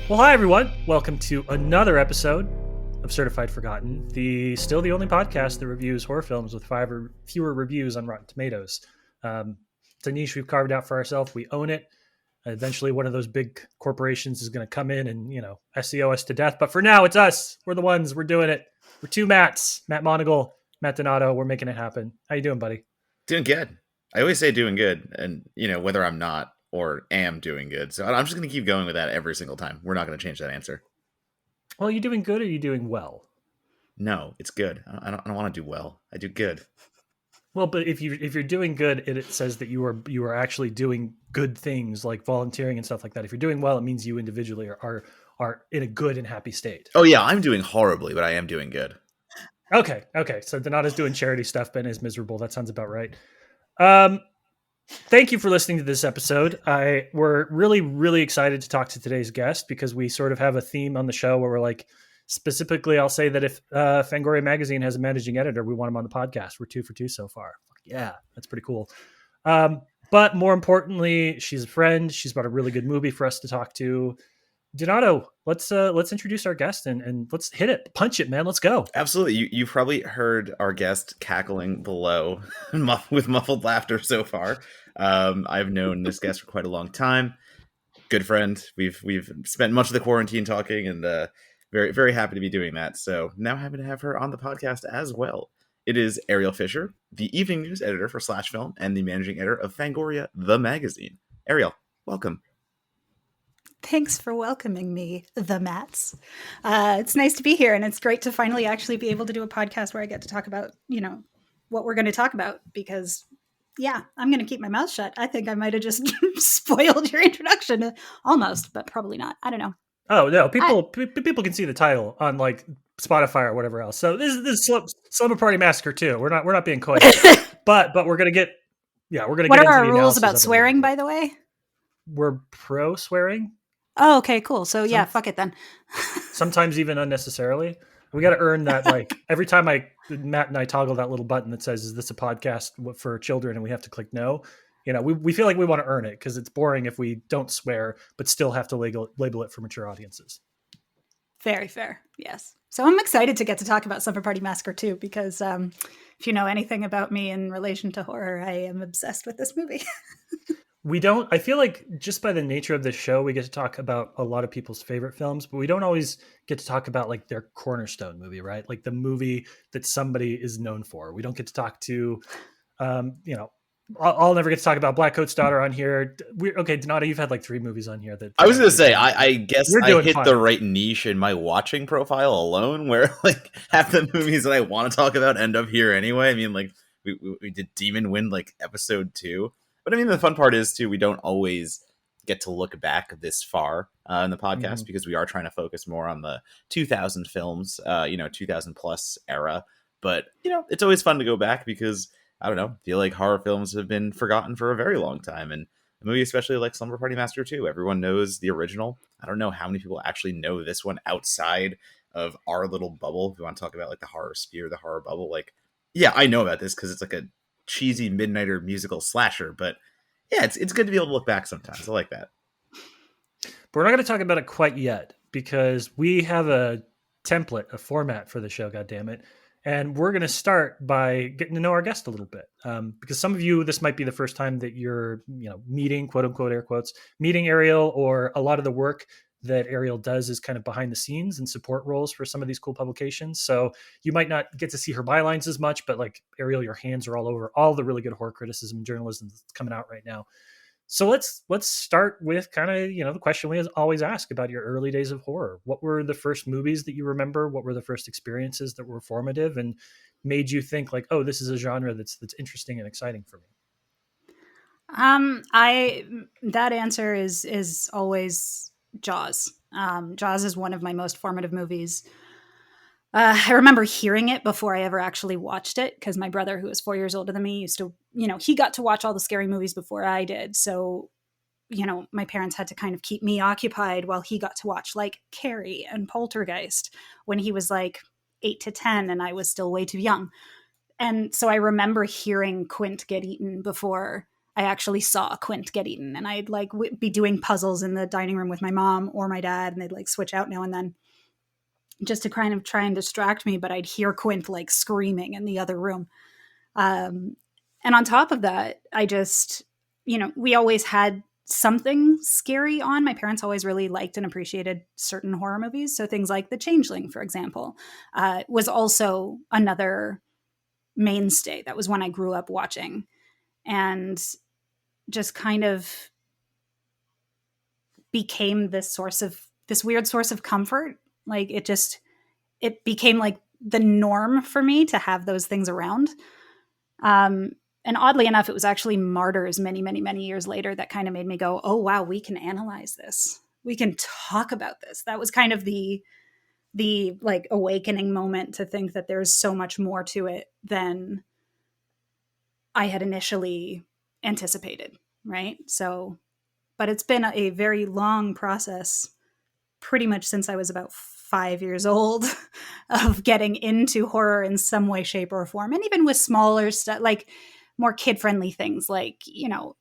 Well, hi everyone. Welcome to another episode of Certified Forgotten, still the only podcast that reviews horror films with 5 or fewer reviews on Rotten Tomatoes. It's a niche we've carved out for ourselves. We own it. Eventually, one of those big corporations is going to come in and SEO us to death. But for now, it's us. We're the ones. We're doing it. We're two Matts: Matt Monagle, Matt Donato. We're making it happen. How you doing, buddy? Doing good. I always say doing good, and whether I'm not or am doing good. So I'm just going to keep going with that every single time. We're not going to change that answer. Well, are you doing good or are you doing well? No, it's good. I don't want to do well. I do good. Well, but if you're doing good, it says that you are actually doing good things like volunteering and stuff like that. If you're doing well, it means you individually are in a good and happy state. Oh yeah, I'm doing horribly, but I am doing good. Okay. So Donata's doing charity stuff. Ben is miserable. That sounds about right. Thank you for listening to this episode. We're really, really excited to talk to today's guest because we sort of have a theme on the show where we're like, specifically, I'll say that if Fangoria Magazine has a managing editor, we want him on the podcast. We're 2 for 2 so far. Yeah, that's pretty cool. But more importantly, she's a friend. She's brought a really good movie for us to talk to. Donato, let's introduce our guest and let's hit it. Punch it, man. Let's go. Absolutely. You've probably heard our guest cackling below with muffled laughter so far. I've known this guest for quite a long time. Good friend. We've spent much of the quarantine talking, and very, very happy to be doing that. So now happy to have her on the podcast as well. It is Ariel Fisher, the evening news editor for Slash Film and the managing editor of Fangoria, the magazine. Ariel, welcome. Thanks for welcoming me, the Matts. It's nice to be here, and it's great to finally actually be able to do a podcast where I get to talk about, what we're going to talk about, because, yeah, I'm going to keep my mouth shut. I think I might have just spoiled your introduction, almost, but probably not. I don't know. Oh, no, people can see the title on, like, Spotify or whatever else. So this is Slumber Party Massacre too. We're not being coy, but we're going to get, we're going to get into the analysis. What are our rules about swearing, by the way? We're pro swearing. Oh, okay, cool. So yeah, fuck it then. Sometimes even unnecessarily. We got to earn that. Like every time Matt and I toggle that little button that says, "Is this a podcast for children?" and we have to click no. We feel like we want to earn it because it's boring if we don't swear but still have to label it for mature audiences. Very fair. Yes. So I'm excited to get to talk about Slumber Party Massacre too, because if you know anything about me in relation to horror, I am obsessed with this movie. I feel like just by the nature of this show, we get to talk about a lot of people's favorite films, but we don't always get to talk about like their cornerstone movie, right? Like the movie that somebody is known for. We don't get to talk to, I'll never get to talk about Black Coat's Daughter on here. Donato, you've had like 3 movies on here. I was going to say, I guess I hit the right niche in my watching profile alone, where like half the movies that I want to talk about end up here anyway. I mean, like we did Demon Wind like episode 2. But I mean, the fun part is, too, we don't always get to look back this far in the podcast because we are trying to focus more on the 2000 films, 2000 plus era. But, it's always fun to go back because, I don't know, I feel like horror films have been forgotten for a very long time. And a movie especially like Slumber Party Massacre 2, everyone knows the original. I don't know how many people actually know this one outside of our little bubble. If you want to talk about like the horror sphere, the horror bubble, like, yeah, I know about this because it's like a cheesy midnighter musical slasher, but yeah, it's good to be able to look back sometimes. I like that. But we're not going to talk about it quite yet because we have a template, a format for the show, goddammit. And we're going to start by getting to know our guest a little bit. Because some of you, this might be the first time that you're, meeting, quote unquote, air quotes, meeting Ariel, or a lot of the work that Ariel does is kind of behind the scenes and support roles for some of these cool publications. So you might not get to see her bylines as much, but like Ariel, your hands are all over all the really good horror criticism and journalism that's coming out right now. So let's start with kind of, the question we always ask about your early days of horror. What were the first movies that you remember? What were the first experiences that were formative and made you think like, oh, this is a genre that's interesting and exciting for me? That answer is always Jaws. Jaws is one of my most formative movies. I remember hearing it before I ever actually watched it because my brother, who was 4 years older than me, used to, he got to watch all the scary movies before I did. So, my parents had to kind of keep me occupied while he got to watch like Carrie and Poltergeist when he was like 8 to 10 and I was still way too young. And so I remember hearing Quint get eaten before I actually saw Quint get eaten, and I'd like be doing puzzles in the dining room with my mom or my dad, and they'd like switch out now and then just to kind of try and distract me, but I'd hear Quint like screaming in the other room. And on top of that, I just, we always had something scary on. My parents always really liked and appreciated certain horror movies. So things like The Changeling, for example, was also another mainstay. That was one I grew up watching, and just kind of became this weird source of comfort. Like it became like the norm for me to have those things around. And oddly enough, it was actually Martyrs many, many, many years later that kind of made me go, oh, wow, we can analyze this. We can talk about this. That was kind of the like awakening moment to think that there's so much more to it than I had initially anticipated. Right. So, but it's been a very long process, pretty much since I was about 5 years old, of getting into horror in some way, shape, or form. And even with smaller stuff, like more kid-friendly things, like,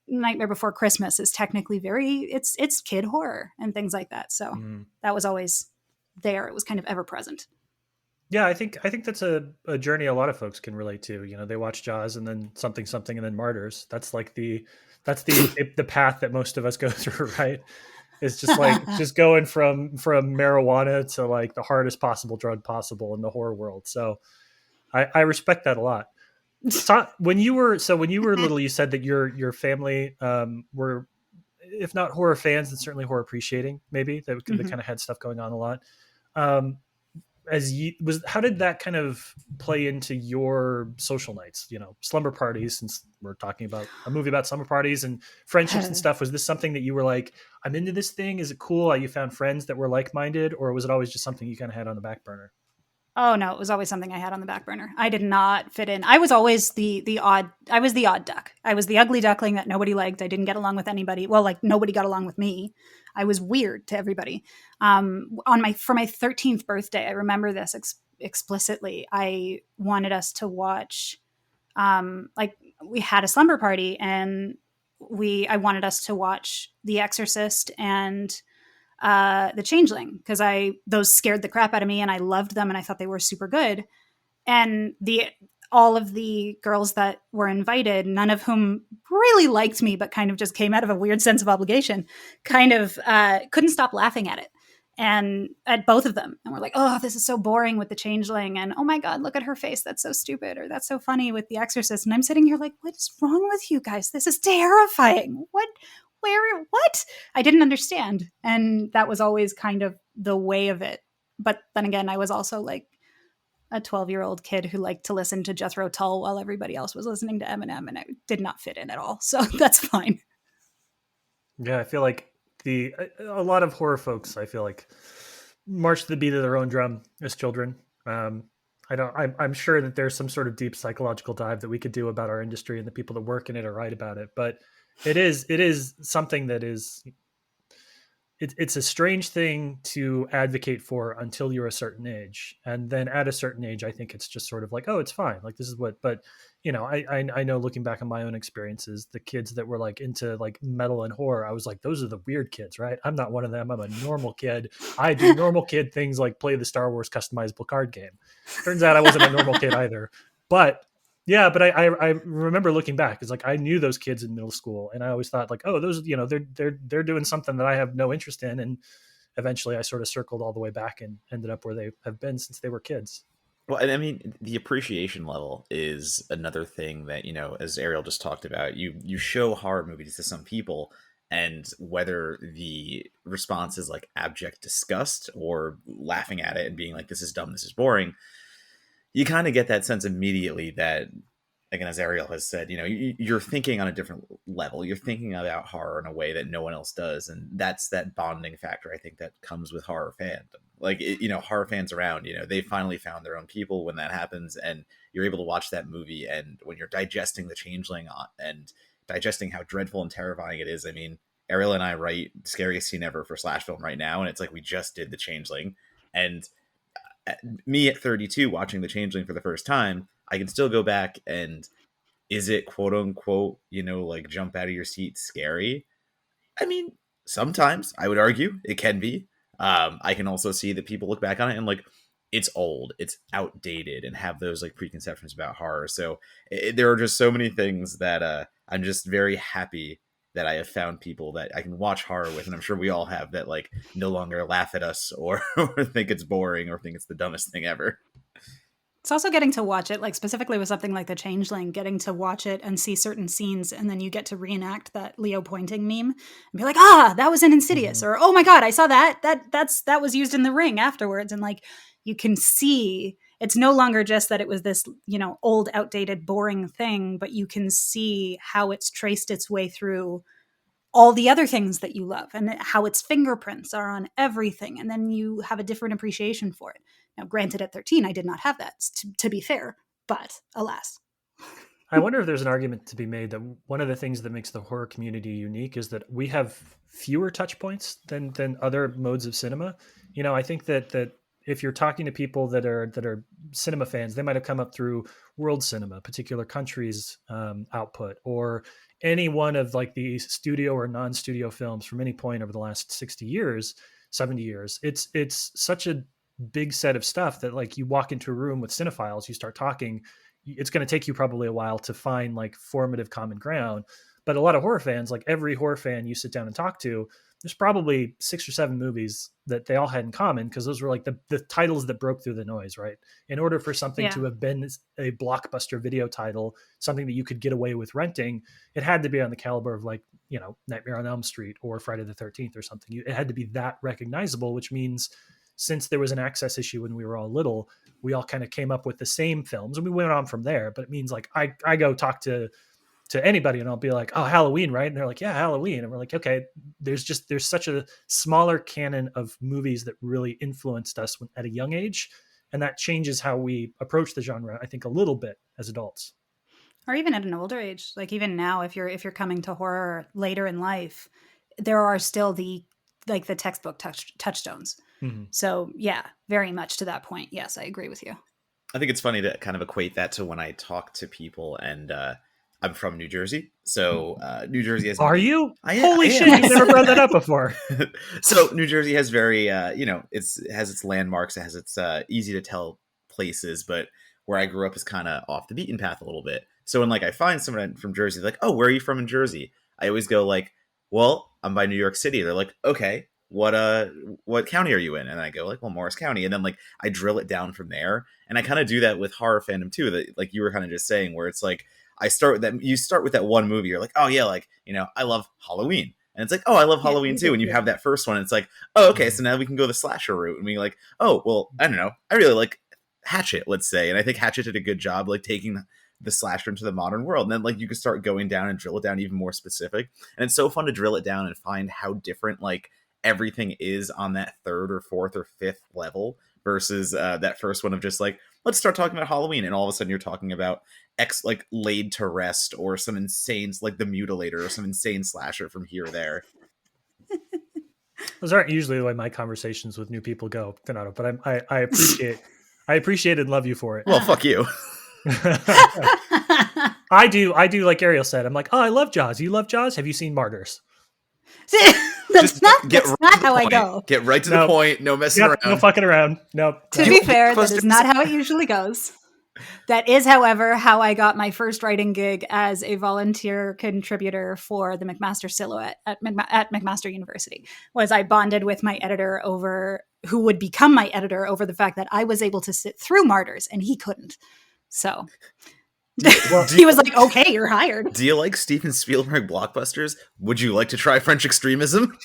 Nightmare Before Christmas is technically it's kid horror and things like that. So that was always there. It was kind of ever present. Yeah, I think that's a journey a lot of folks can relate to. They watch Jaws and then something, and then Martyrs. That's like the path that most of us go through, right? It's just like just going from marijuana to like the hardest possible drug possible in the horror world. So I respect that a lot. So when you were little, you said that your family were, if not horror fans, then certainly horror appreciating. Maybe they kind of had stuff going on a lot. How did that kind of play into your social nights? Slumber parties, since we're talking about a movie about slumber parties and friendships and stuff. Was this something that you were like, I'm into this thing? Is it cool? You found friends that were like-minded, or was it always just something you kind of had on the back burner? Oh no, it was always something I had on the back burner. I did not fit in. I was always the odd duck. I was the ugly duckling that nobody liked. I didn't get along with anybody. Well, like nobody got along with me. I was weird to everybody. For my 13th birthday, I remember this explicitly. I wanted us to watch, we had a slumber party, and I wanted us to watch The Exorcist and The Changeling, because those scared the crap out of me, and I loved them, and I thought they were super good. And all of the girls that were invited, none of whom really liked me, but kind of just came out of a weird sense of obligation, kind of couldn't stop laughing at it, and at both of them. And we're like, oh, this is so boring with The Changeling. And oh my God, look at her face. That's so stupid. Or that's so funny with The Exorcist. And I'm sitting here like, what is wrong with you guys? This is terrifying. What? I didn't understand. And that was always kind of the way of it. But then again, I was also like a 12-year-old kid who liked to listen to Jethro Tull while everybody else was listening to Eminem, and I did not fit in at all. So that's fine. Yeah, I feel like a lot of horror folks, I feel like, march to the beat of their own drum as children. I'm sure that there's some sort of deep psychological dive that we could do about our industry, and the people that work in it are right about it. But it is something that is, it's a strange thing to advocate for until you're a certain age. And then at a certain age, I think it's just sort of like, oh, it's fine. Like, this is but I know, looking back on my own experiences, the kids that were like into like metal and horror, I was like, those are the weird kids, right? I'm not one of them. I'm a normal kid. I do normal kid things like play the Star Wars customizable card game. Turns out I wasn't a normal kid either. But yeah, but I remember looking back, it's like I knew those kids in middle school, and I always thought like, oh, those, they're doing something that I have no interest in, and eventually I sort of circled all the way back and ended up where they have been since they were kids. Well, and I mean, the appreciation level is another thing that, as Ariel just talked about, you show horror movies to some people, and whether the response is like abject disgust or laughing at it and being like, this is dumb, this is boring, you kind of get that sense immediately that, again, as Ariel has said, you're thinking on a different level. You're thinking about horror in a way that no one else does. And that's that bonding factor, I think, that comes with horror fandom. Like, horror fans around, they finally found their own people when that happens. And you're able to watch that movie. And when you're digesting The Changeling and digesting how dreadful and terrifying it is, I mean, Ariel and I write Scariest Scene Ever for Slash Film right now. And it's like we just did The Changeling. And me at 32 watching The Changeling for the first time, I can still go back and is it quote unquote, like jump out of your seat scary? I mean, sometimes I would argue it can be. I can also see that people look back on it and like it's old, it's outdated, and have those like preconceptions about horror. So there are just so many things that I'm just very happy that I have found people that I can watch horror with, and I'm sure we all have, that like no longer laugh at us or, or think it's boring or think it's the dumbest thing ever. It's also getting to watch it, like specifically with something like The Changeling, getting to watch it and see certain scenes, and then you get to reenact that Leo pointing meme and be like, that was in Insidious, or oh my god, I saw that. That was used in The Ring afterwards, and like you can see it's no longer just that it was this, old, outdated, boring thing, but you can see how it's traced its way through all the other things that you love and how its fingerprints are on everything. And then you have a different appreciation for it. Now, granted, at 13, I did not have that, to be fair, but alas. I wonder if there's an argument to be made that one of the things that makes the horror community unique is that we have fewer touch points than other modes of cinema. I think that if you're talking to people that are cinema fans, they might have come up through world cinema, particular countries' output, or any one of like the studio or non-studio films from any point over the last 60 years, 70 years. It's such a big set of stuff that like you walk into a room with cinephiles, you start talking, it's going to take you probably a while to find like formative common ground. But a lot of horror fans, like every horror fan you sit down and talk to, there's probably 6 or 7 movies that they all had in common, because those were like the titles that broke through the noise, right? In order for something to have been a blockbuster video title, something that you could get away with renting, it had to be on the caliber of like, Nightmare on Elm Street or Friday the 13th or something. It had to be that recognizable, which means since there was an access issue when we were all little, we all kind of came up with the same films and we went on from there. But it means like I go talk to anybody and I'll be like, oh, Halloween, right? And they're like, yeah, Halloween. And we're like, okay, there's such a smaller canon of movies that really influenced us at a young age. And that changes how we approach the genre, I think, a little bit as adults. Or even at an older age. Like even now, if you're coming to horror later in life, there are still the textbook touchstones. Mm-hmm. So yeah, very much to that point. Yes, I agree with you. I think it's funny to kind of equate that to when I talk to people, and I'm from New Jersey, so New Jersey has. Are you? Holy shit! You've never brought that up before. So New Jersey has very, it has its landmarks, it has its easy to tell places, but where I grew up is kind of off the beaten path a little bit. So when like I find someone from Jersey, like, oh, where are you from in Jersey? I always go like, well, I'm by New York City. They're like, okay, what county are you in? And I go like, well, Morris County. And then like I drill it down from there. And I kind of do that with horror fandom too, that like you were kind of just saying, where it's like you start with that one movie, you're like, oh yeah, like, I love Halloween. And it's like, oh, I love Halloween too. And you have that first one. And it's like, oh, okay, so now we can go the slasher route. And we like, oh, well, I don't know, I really like Hatchet, let's say. And I think Hatchet did a good job like taking the slasher into the modern world. And then like you can start going down and drill it down even more specific. And it's so fun to drill it down and find how different like everything is on that third or fourth or fifth level versus that first one of just like, let's start talking about Halloween. And all of a sudden you're talking about like Laid to Rest or some insane, like The Mutilator or some insane slasher from here or there. Those aren't usually the way my conversations with new people go, Donato, but I appreciate and love you for it. Well, fuck you. I do like Ariel said. I'm like, oh, I love Jaws. You love Jaws? Have you seen Martyrs? That's not how I go. Get right to the point. No messing around. No fucking around. No. To be fair, that is not how it usually goes. That is, however, how I got my first writing gig as a volunteer contributor for the McMaster Silhouette at McMaster University. Was I bonded with my editor who would become my editor over the fact that I was able to sit through Martyrs and he couldn't. So he was like, okay, you're hired. Do you like Steven Spielberg blockbusters? Would you like to try French extremism?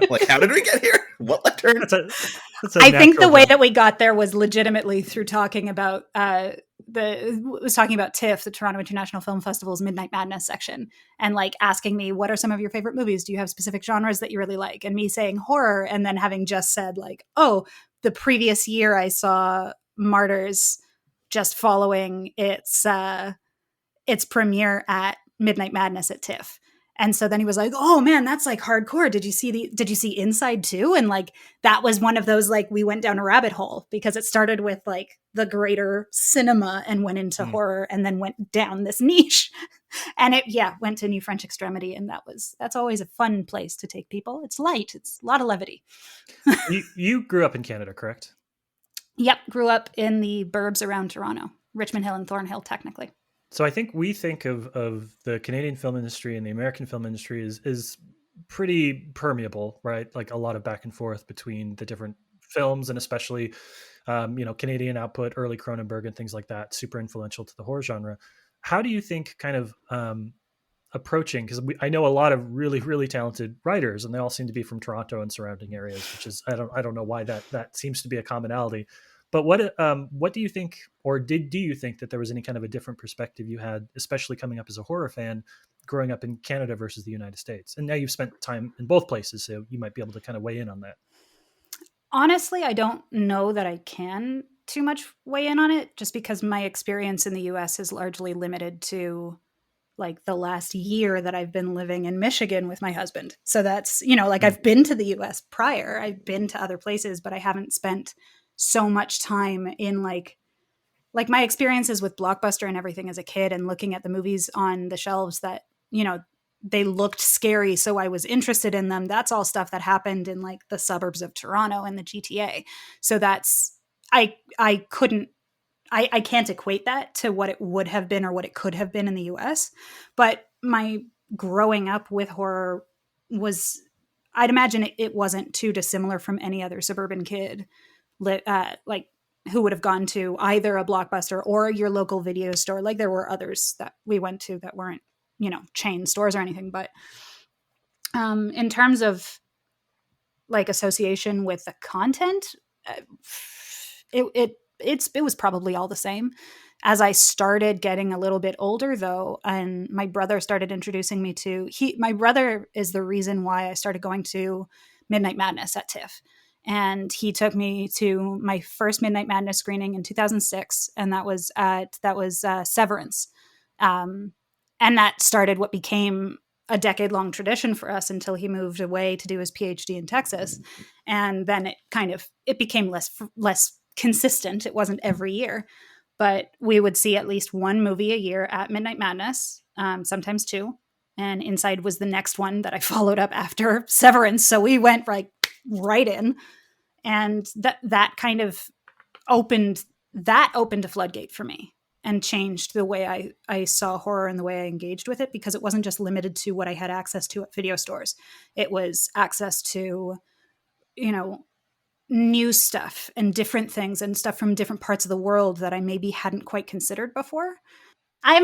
Like, how did we get here? What left turn? I think the way that we got there was legitimately through talking about TIFF, the Toronto International Film Festival's Midnight Madness section, and like asking me, what are some of your favorite movies? Do you have specific genres that you really like? And me saying horror, and then having just said like, oh, the previous year I saw Martyrs, just following its premiere at Midnight Madness at TIFF. And so then he was like, oh man, that's like hardcore. Did you see Inside too? And like, that was one of those, like, we went down a rabbit hole because it started with like the greater cinema and went into horror and then went down this niche. And it went to New French Extremity, and that's always a fun place to take people. It's light, it's a lot of levity. You grew up in Canada, correct? Yep, grew up in the burbs around Toronto, Richmond Hill and Thornhill, technically. So I think we think of the Canadian film industry and the American film industry is pretty permeable, right? Like a lot of back and forth between the different films, and especially Canadian output, early Cronenberg and things like that, super influential to the horror genre. How do you think kind of approaching, because I know a lot of really, really talented writers, and they all seem to be from Toronto and surrounding areas, which is I don't know why that seems to be a commonality. But what do you think, or do you think that there was any kind of a different perspective you had, especially coming up as a horror fan, growing up in Canada versus the United States? And now you've spent time in both places, so you might be able to kind of weigh in on that. Honestly, I don't know that I can too much weigh in on it, just because my experience in the US is largely limited to like the last year that I've been living in Michigan with my husband. So that's, I've been to the US prior, I've been to other places, but I haven't spent so much time in like my experiences with Blockbuster and everything as a kid, and looking at the movies on the shelves that, they looked scary, so I was interested in them. That's all stuff that happened in like the suburbs of Toronto and the GTA. So that's, I can't equate that to what it would have been or what it could have been in the US. But my growing up with horror was, I'd imagine it wasn't too dissimilar from any other suburban kid, like who would have gone to either a Blockbuster or your local video store. Like there were others that we went to that weren't, chain stores or anything. But in terms of like association with the content, it was probably all the same. As I started getting a little bit older, though, and my brother started introducing me to, my brother is the reason why I started going to Midnight Madness at TIFF. And he took me to my first Midnight Madness screening in 2006, and that was Severance. And that started what became a decade-long tradition for us until he moved away to do his PhD in Texas. And then it became less consistent. It wasn't every year, but we would see at least one movie a year at Midnight Madness, sometimes two. And Inside was the next one that I followed up after Severance. So we went right in, and that kind of opened a floodgate for me and changed the way I saw horror and the way I engaged with it, because it wasn't just limited to what I had access to at video stores. It was access to, new stuff and different things and stuff from different parts of the world that I maybe hadn't quite considered before. I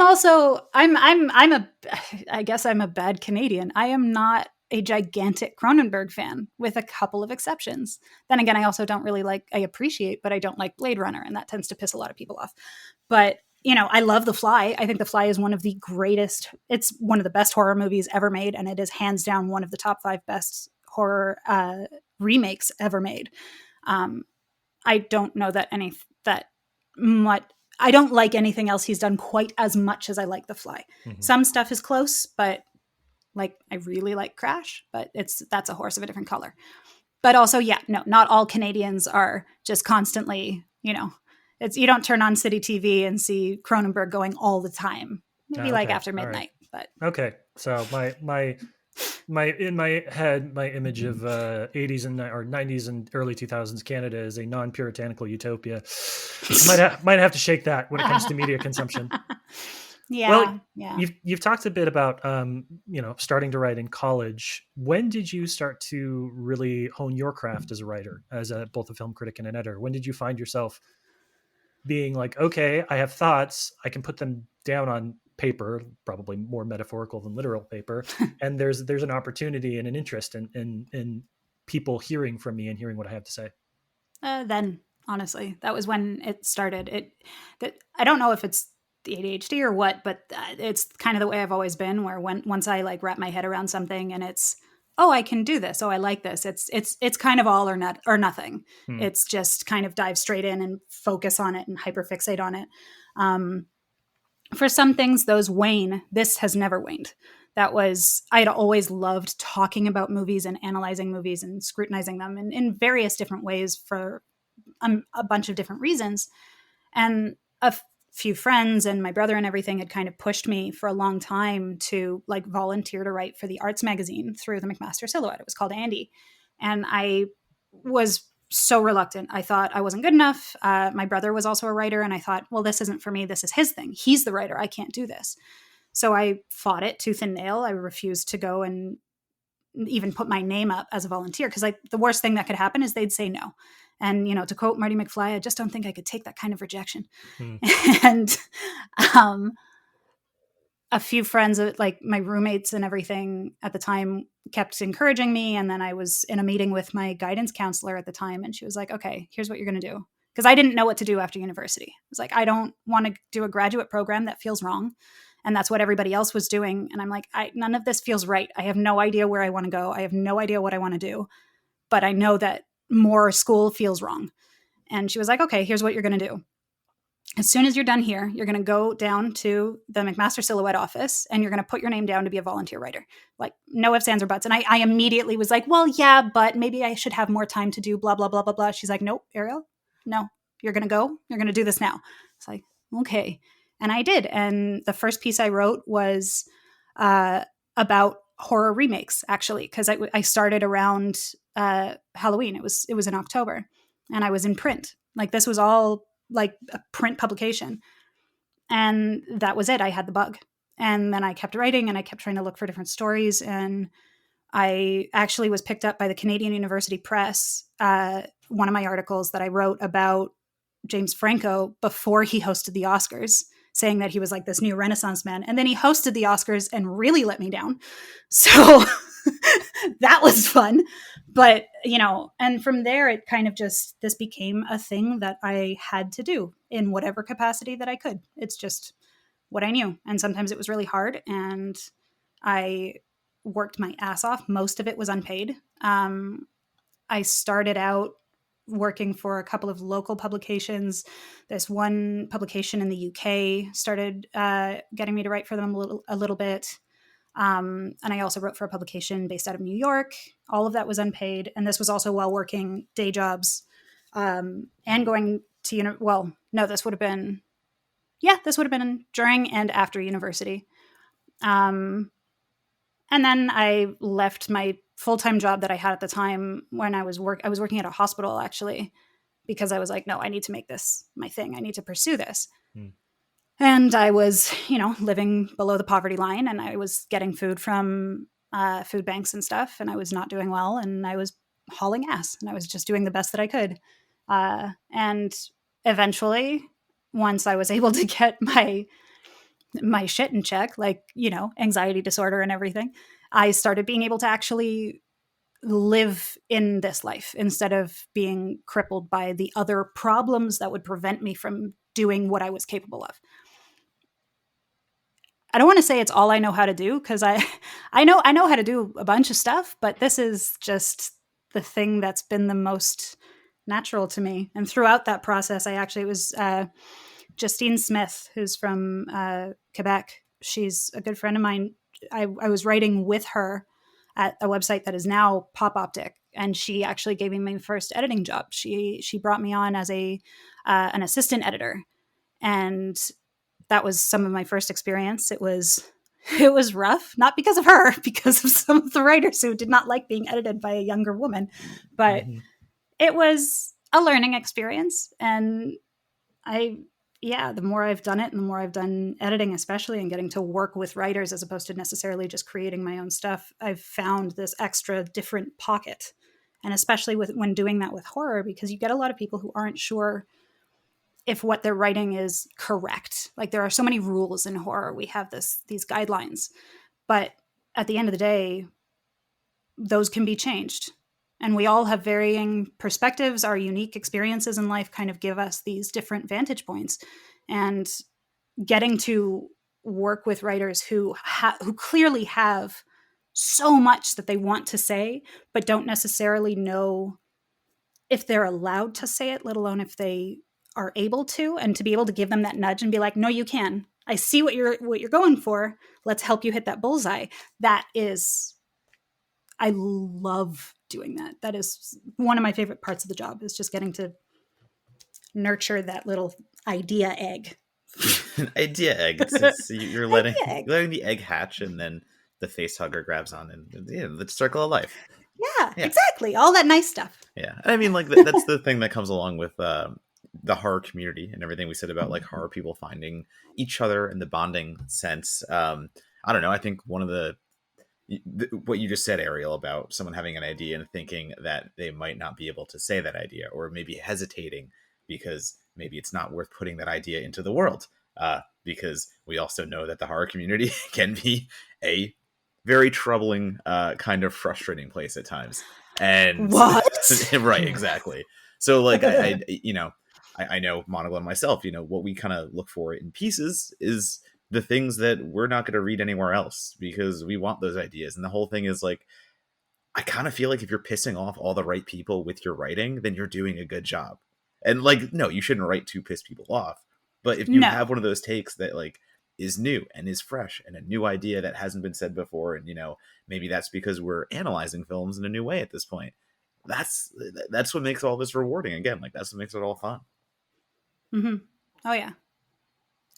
guess I'm a bad Canadian. I am not a gigantic Cronenberg fan, with a couple of exceptions. Then again, I also don't really I appreciate, but I don't like Blade Runner, and that tends to piss a lot of people off. But, I love The Fly. I think The Fly is one of the greatest, it's one of the best horror movies ever made, and it is hands down one of the top 5 best horror remakes ever made. I don't know I don't like anything else he's done quite as much as I like The Fly. Mm-hmm. Some stuff is close, but I really like Crash, but that's a horse of a different color. But also, not all Canadians are just constantly, you don't turn on City TV and see Cronenberg going all the time. Maybe after midnight. Right. But okay, so my in my head, my image of 80s and or 90s and early 2000s Canada is a non-puritanical utopia. I might have to shake that when it comes to media consumption. Yeah. Well, yeah. You've talked a bit about starting to write in college. When did you start to really hone your craft as a writer, as both a film critic and an editor? When did you find yourself being like, okay, I have thoughts, I can put them down on paper, probably more metaphorical than literal paper, and there's an opportunity and an interest in people hearing from me and hearing what I have to say? Then, honestly, that was when it started. I don't know if it's the ADHD or what, but it's kind of the way I've always been, where once I wrap my head around something and it's, oh, I can do this, oh, I like this, it's kind of all or nothing. It's just kind of dive straight in and focus on it and hyperfixate on it. For some things, those wane. This has never waned. I'd always loved talking about movies and analyzing movies and scrutinizing them in various different ways for a bunch of different reasons. And a few friends and my brother and everything had kind of pushed me for a long time to like volunteer to write for the arts magazine through the McMaster Silhouette. It was called Andy. And I was so reluctant. I thought I wasn't good enough. My brother was also a writer, and I thought, well, this isn't for me. This is his thing. He's the writer. I can't do this. So I fought it tooth and nail. I refused to go and even put my name up as a volunteer because the worst thing that could happen is they'd say no. And, to quote Marty McFly, I just don't think I could take that kind of rejection. And a few friends, like my roommates and everything at the time, kept encouraging me. And then I was in a meeting with my guidance counselor at the time, and she was like, okay, here's what you're going to do. Because I didn't know what to do after university. I was like, I don't want to do a graduate program that feels wrong. And that's what everybody else was doing. And I'm like, none of this feels right. I have no idea where I want to go. I have no idea what I want to do. But I know that more school feels wrong. And she was like, okay, here's what you're going to do. As soon as you're done here, you're going to go down to the McMaster Silhouette office and you're going to put your name down to be a volunteer writer. Like, no ifs, ands, or buts. And I immediately was like, well, yeah, but maybe I should have more time to do blah, blah, blah, blah, blah. She's like, nope, Ariel, no, you're going to go. You're going to do this now. It's like, okay. And I did. And the first piece I wrote was about horror remakes, actually, because I started around Halloween. It was in October, and I was in print. Like, this was all like a print publication. And that was it. I had the bug. And then I kept writing, and I kept trying to look for different stories. And I actually was picked up by the Canadian University Press, one of my articles that I wrote about James Franco before he hosted the Oscars, saying that he was like this new Renaissance man. And then he hosted the Oscars and really let me down. So that was fun. But, and from there, it kind of just, this became a thing that I had to do in whatever capacity that I could. It's just what I knew. And sometimes it was really hard. And I worked my ass off. Most of it was unpaid. I started out working for a couple of local publications. This one publication in the UK started getting me to write for them a little bit. And I also wrote for a publication based out of New York. All of that was unpaid. And this was also while working day jobs and going to, this would have been during and after university. And then I left my full-time job that I had at the time when I was working at a hospital, actually, because I was like, no, I need to make this my thing. I need to pursue this. And I was, living below the poverty line, and I was getting food from food banks and stuff, and I was not doing well, and I was hauling ass, and I was just doing the best that I could. And eventually, once I was able to get my shit in check, like, anxiety disorder and everything, I started being able to actually live in this life instead of being crippled by the other problems that would prevent me from doing what I was capable of. I don't want to say it's all I know how to do, because I know how to do a bunch of stuff, but this is just the thing that's been the most natural to me. And throughout that process, it was Justine Smith, who's from Quebec. She's a good friend of mine. I was writing with her at a website that is now Pop Optic, and she actually gave me my first editing job. She brought me on as an assistant editor, and that was some of my first experience. It was rough, not because of her, because of some of the writers who did not like being edited by a younger woman, but it was a learning experience. And the more I've done it, and the more I've done editing, especially, and getting to work with writers as opposed to necessarily just creating my own stuff, I've found this extra different pocket. And especially when doing that with horror, because you get a lot of people who aren't sure if what they're writing is correct. Like, there are so many rules in horror. We have these guidelines, but at the end of the day, those can be changed. And we all have varying perspectives. Our unique experiences in life kind of give us these different vantage points. And getting to work with writers who clearly have so much that they want to say, but don't necessarily know if they're allowed to say it, let alone if they are able to, and to be able to give them that nudge and be like, no, you can. I see what you're going for. Let's help you hit that bullseye. I love doing that. That is one of my favorite parts of the job, is just getting to nurture that little idea egg. Idea egg. You're letting the egg hatch, and then the face hugger grabs on, and the circle of life. Yeah, exactly. All that nice stuff. Yeah, I mean, like that's the thing that comes along with the horror community and everything we said about like horror people finding each other in the bonding sense. I don't know. I think one of what you just said, Ariel, about someone having an idea and thinking that they might not be able to say that idea, or maybe hesitating because maybe it's not worth putting that idea into the world. Because we also know that the horror community can be a very troubling, kind of frustrating place at times. And what? Right, exactly. So like I know Monocle and myself, what we kind of look for in pieces is the things that we're not going to read anywhere else because we want those ideas. And the whole thing is like, I kind of feel like if you're pissing off all the right people with your writing, then you're doing a good job. And like, no, you shouldn't write to piss people off. But if you have one of those takes that like is new and is fresh and a new idea that hasn't been said before, and maybe that's because we're analyzing films in a new way at this point. That's what makes all this rewarding. Again, like that's what makes it all fun. Mm-hmm. Oh yeah.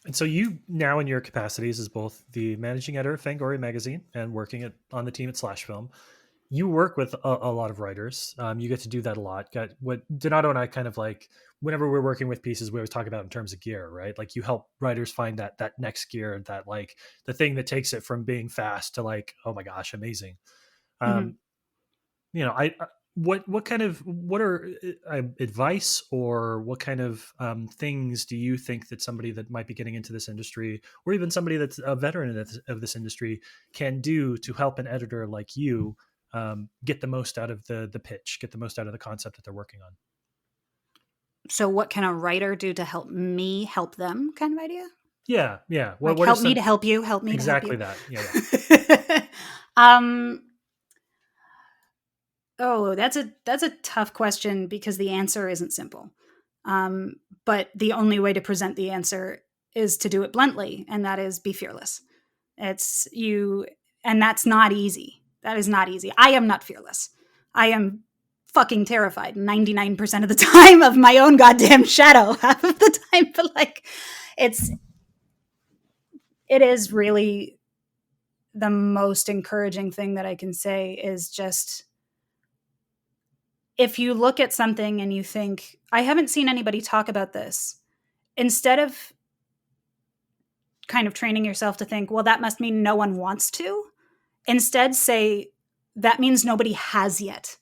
And so you now in your capacities as both the managing editor of Fangoria magazine and working on the team at Slash Film, you work with a lot of writers. You get to do that a lot. What Donato and I kind of like, whenever we're working with pieces, we always talk about in terms of gear, right? Like you help writers find that next gear, that like the thing that takes it from being fast to like, oh my gosh, amazing. What are advice or what kind of things do you think that somebody that might be getting into this industry, or even somebody that's a veteran of this industry, can do to help an editor like you get the most out of the pitch, get the most out of the concept that they're working on? So what can a writer do to help me help them kind of idea? Yeah. Well, like help me to help you, help me exactly to help you. Exactly that. Yeah. Oh, that's a tough question because the answer isn't simple. But the only way to present the answer is to do it bluntly, and that is be fearless. It's you, and that's not easy. That is not easy. I am not fearless. I am fucking terrified 99% of the time of my own goddamn shadow half of the time. But like, it is really the most encouraging thing that I can say is just, if you look at something and you think, I haven't seen anybody talk about this, instead of kind of training yourself to think, well, that must mean no one wants to, instead say, that means nobody has yet.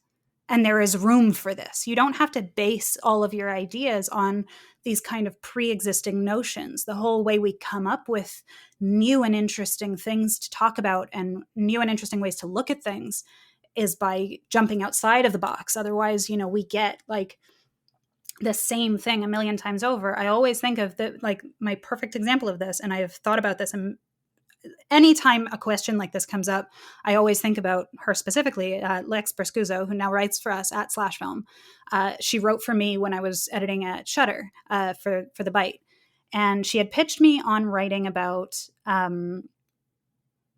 And there is room for this. You don't have to base all of your ideas on these kind of pre-existing notions. The whole way we come up with new and interesting things to talk about and new and interesting ways to look at things is by jumping outside of the box. Otherwise, we get like the same thing a million times over. I always think of like my perfect example of this, and I have thought about this, and anytime a question like this comes up, I always think about her specifically, Lex Briscuzzo, who now writes for us at Slash Film. She wrote for me when I was editing at Shudder for The Bite. And she had pitched me on writing about the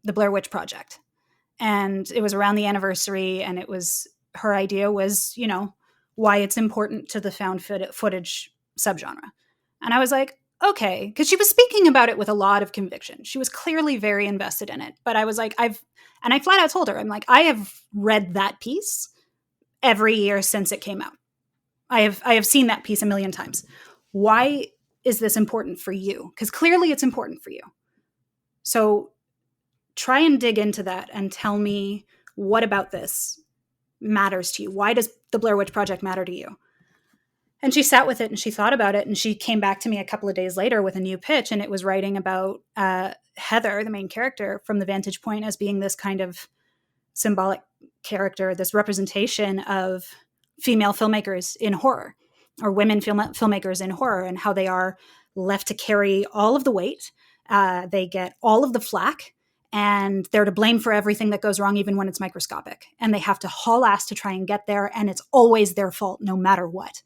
Blair Witch Project. And it was around the anniversary, and her idea was, why it's important to the found footage subgenre. And I was like, okay, because she was speaking about it with a lot of conviction. She was clearly very invested in it. But I was like, I flat out told her, I'm like, I have read that piece every year since it came out. I have seen that piece a million times. Why is this important for you? Because clearly it's important for you. So try and dig into that and tell me, what about this matters to you? Why does the Blair Witch Project matter to you? And she sat with it and she thought about it, and she came back to me a couple of days later with a new pitch, and it was writing about Heather, the main character, from the vantage point as being this kind of symbolic character, this representation of female filmmakers in horror, or women filmmakers in horror, and how they are left to carry all of the weight. They get all of the flack, and they're to blame for everything that goes wrong, even when it's microscopic. And they have to haul ass to try and get there, and it's always their fault, no matter what.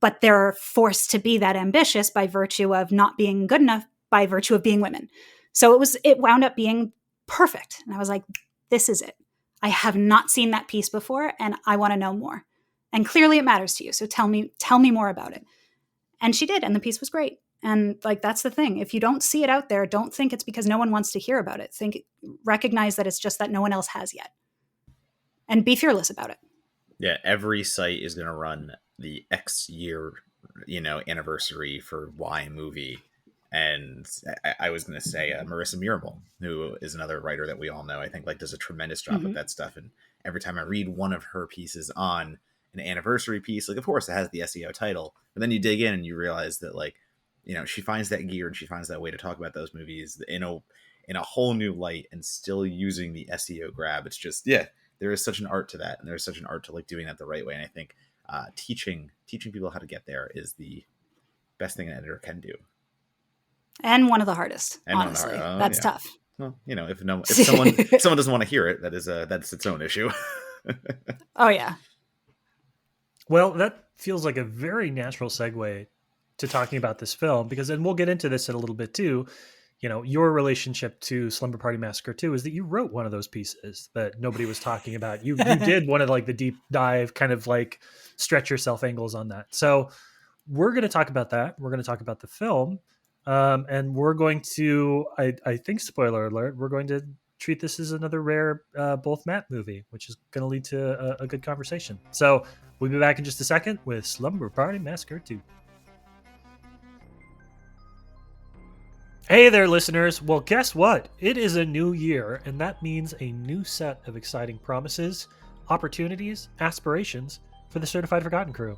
But they're forced to be that ambitious by virtue of not being good enough, by virtue of being women. So it wound up being perfect. And I was like, this is it. I have not seen that piece before, and I want to know more. And clearly it matters to you. So tell me more about it. And she did, and the piece was great. And like, that's the thing. If you don't see it out there, don't think it's because no one wants to hear about it. Recognize that it's just that no one else has yet. And be fearless about it. Yeah, every site is going to run the X year, anniversary for Y movie. And I was going to say Marissa Mirabal, who is another writer that we all know, I think like does a tremendous job with that stuff. And every time I read one of her pieces on an anniversary piece, like of course it has the SEO title, but then you dig in and you realize that like, she finds that gear and she finds that way to talk about those movies in a whole new light and still using the SEO grab. It's just, there is such an art to that. And there's such an art to like doing that the right way. And I think teaching people how to get there is the best thing an editor can do. And one of the hardest, honestly. That's tough. Well, if someone doesn't want to hear it, that's its own issue. Oh yeah. Well, that feels like a very natural segue to talking about this film, because, and we'll get into this in a little bit too, your relationship to Slumber Party Massacre 2 is that you wrote one of those pieces that nobody was talking about. You did one of like the deep dive kind of like stretch yourself angles on that. So we're going to talk about that. We're going to talk about the film. And we're going to, I think, spoiler alert, we're going to treat this as another rare both Matt movie, which is going to lead to a good conversation. So we'll be back in just a second with Slumber Party Massacre 2. Hey there, listeners. Well, guess what? It is a new year, and that means a new set of exciting promises, opportunities, aspirations for the Certified Forgotten crew.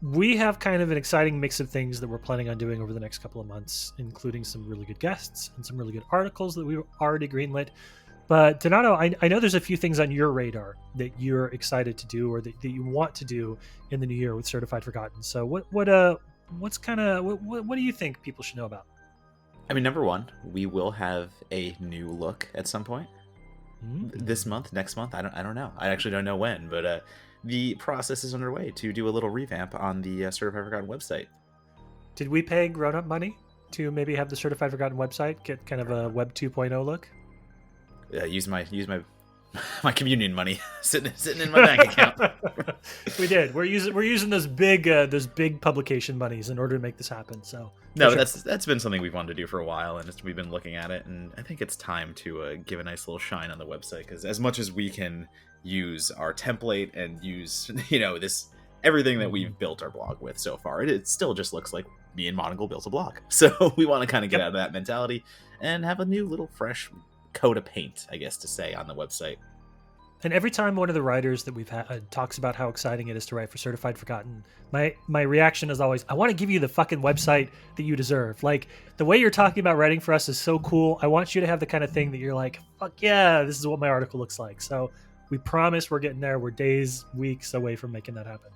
We have kind of an exciting mix of things that we're planning on doing over the next couple of months, including some really good guests and some really good articles that we've already greenlit. But Donato, I know there's a few things on your radar that you're excited to do or that you want to do in the new year with Certified Forgotten. So what do you think people should know about? I mean, number one, we will have a new look at some point this month, next month. I don't know. I actually don't know when, but the process is underway to do a little revamp on the Certified Forgotten website. Did we pay grown-up money to maybe have the Certified Forgotten website get kind of a Web 2.0 look? Use my communion money sitting in my bank account. We did. We're using those big publication monies in order to make this happen. So no, sure. That's been something we've wanted to do for a while, and we've been looking at it, and I think it's time to give a nice little shine on the website, because as much as we can use our template and use this everything that we've built our blog with so far, it still just looks like me and Monocle built a blog. So we want to kind of get out of that mentality and have a new little fresh coat of paint, I guess to say, on the website. And every time one of the writers that we've had talks about how exciting it is to write for Certified Forgotten, my reaction is always, I want to give you the fucking website that you deserve. Like, the way you're talking about writing for us is so cool. I want you to have the kind of thing that you're like, fuck yeah, this is what my article looks like. So we promise we're getting there. We're days, weeks away from making that happen.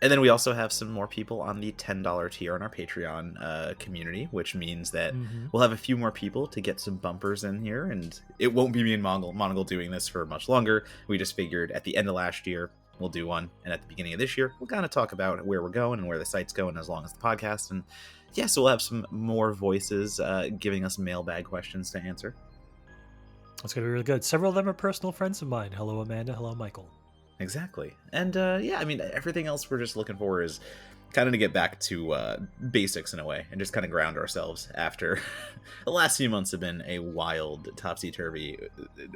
And then we also have some more people on the $10 tier on our Patreon community, which means that we'll have a few more people to get some bumpers in here. And it won't be me and Monocle doing this for much longer. We just figured at the end of last year, we'll do one. And at the beginning of this year, we'll kind of talk about where we're going and where the site's going, as long as the podcast. And yeah, so we'll have some more voices giving us mailbag questions to answer. That's going to be really good. Several of them are personal friends of mine. Hello, Amanda. Hello, Michael. Exactly. And yeah, I mean, everything else we're just looking for is kind of to get back to basics in a way and just kind of ground ourselves after the last few months have been a wild, topsy-turvy,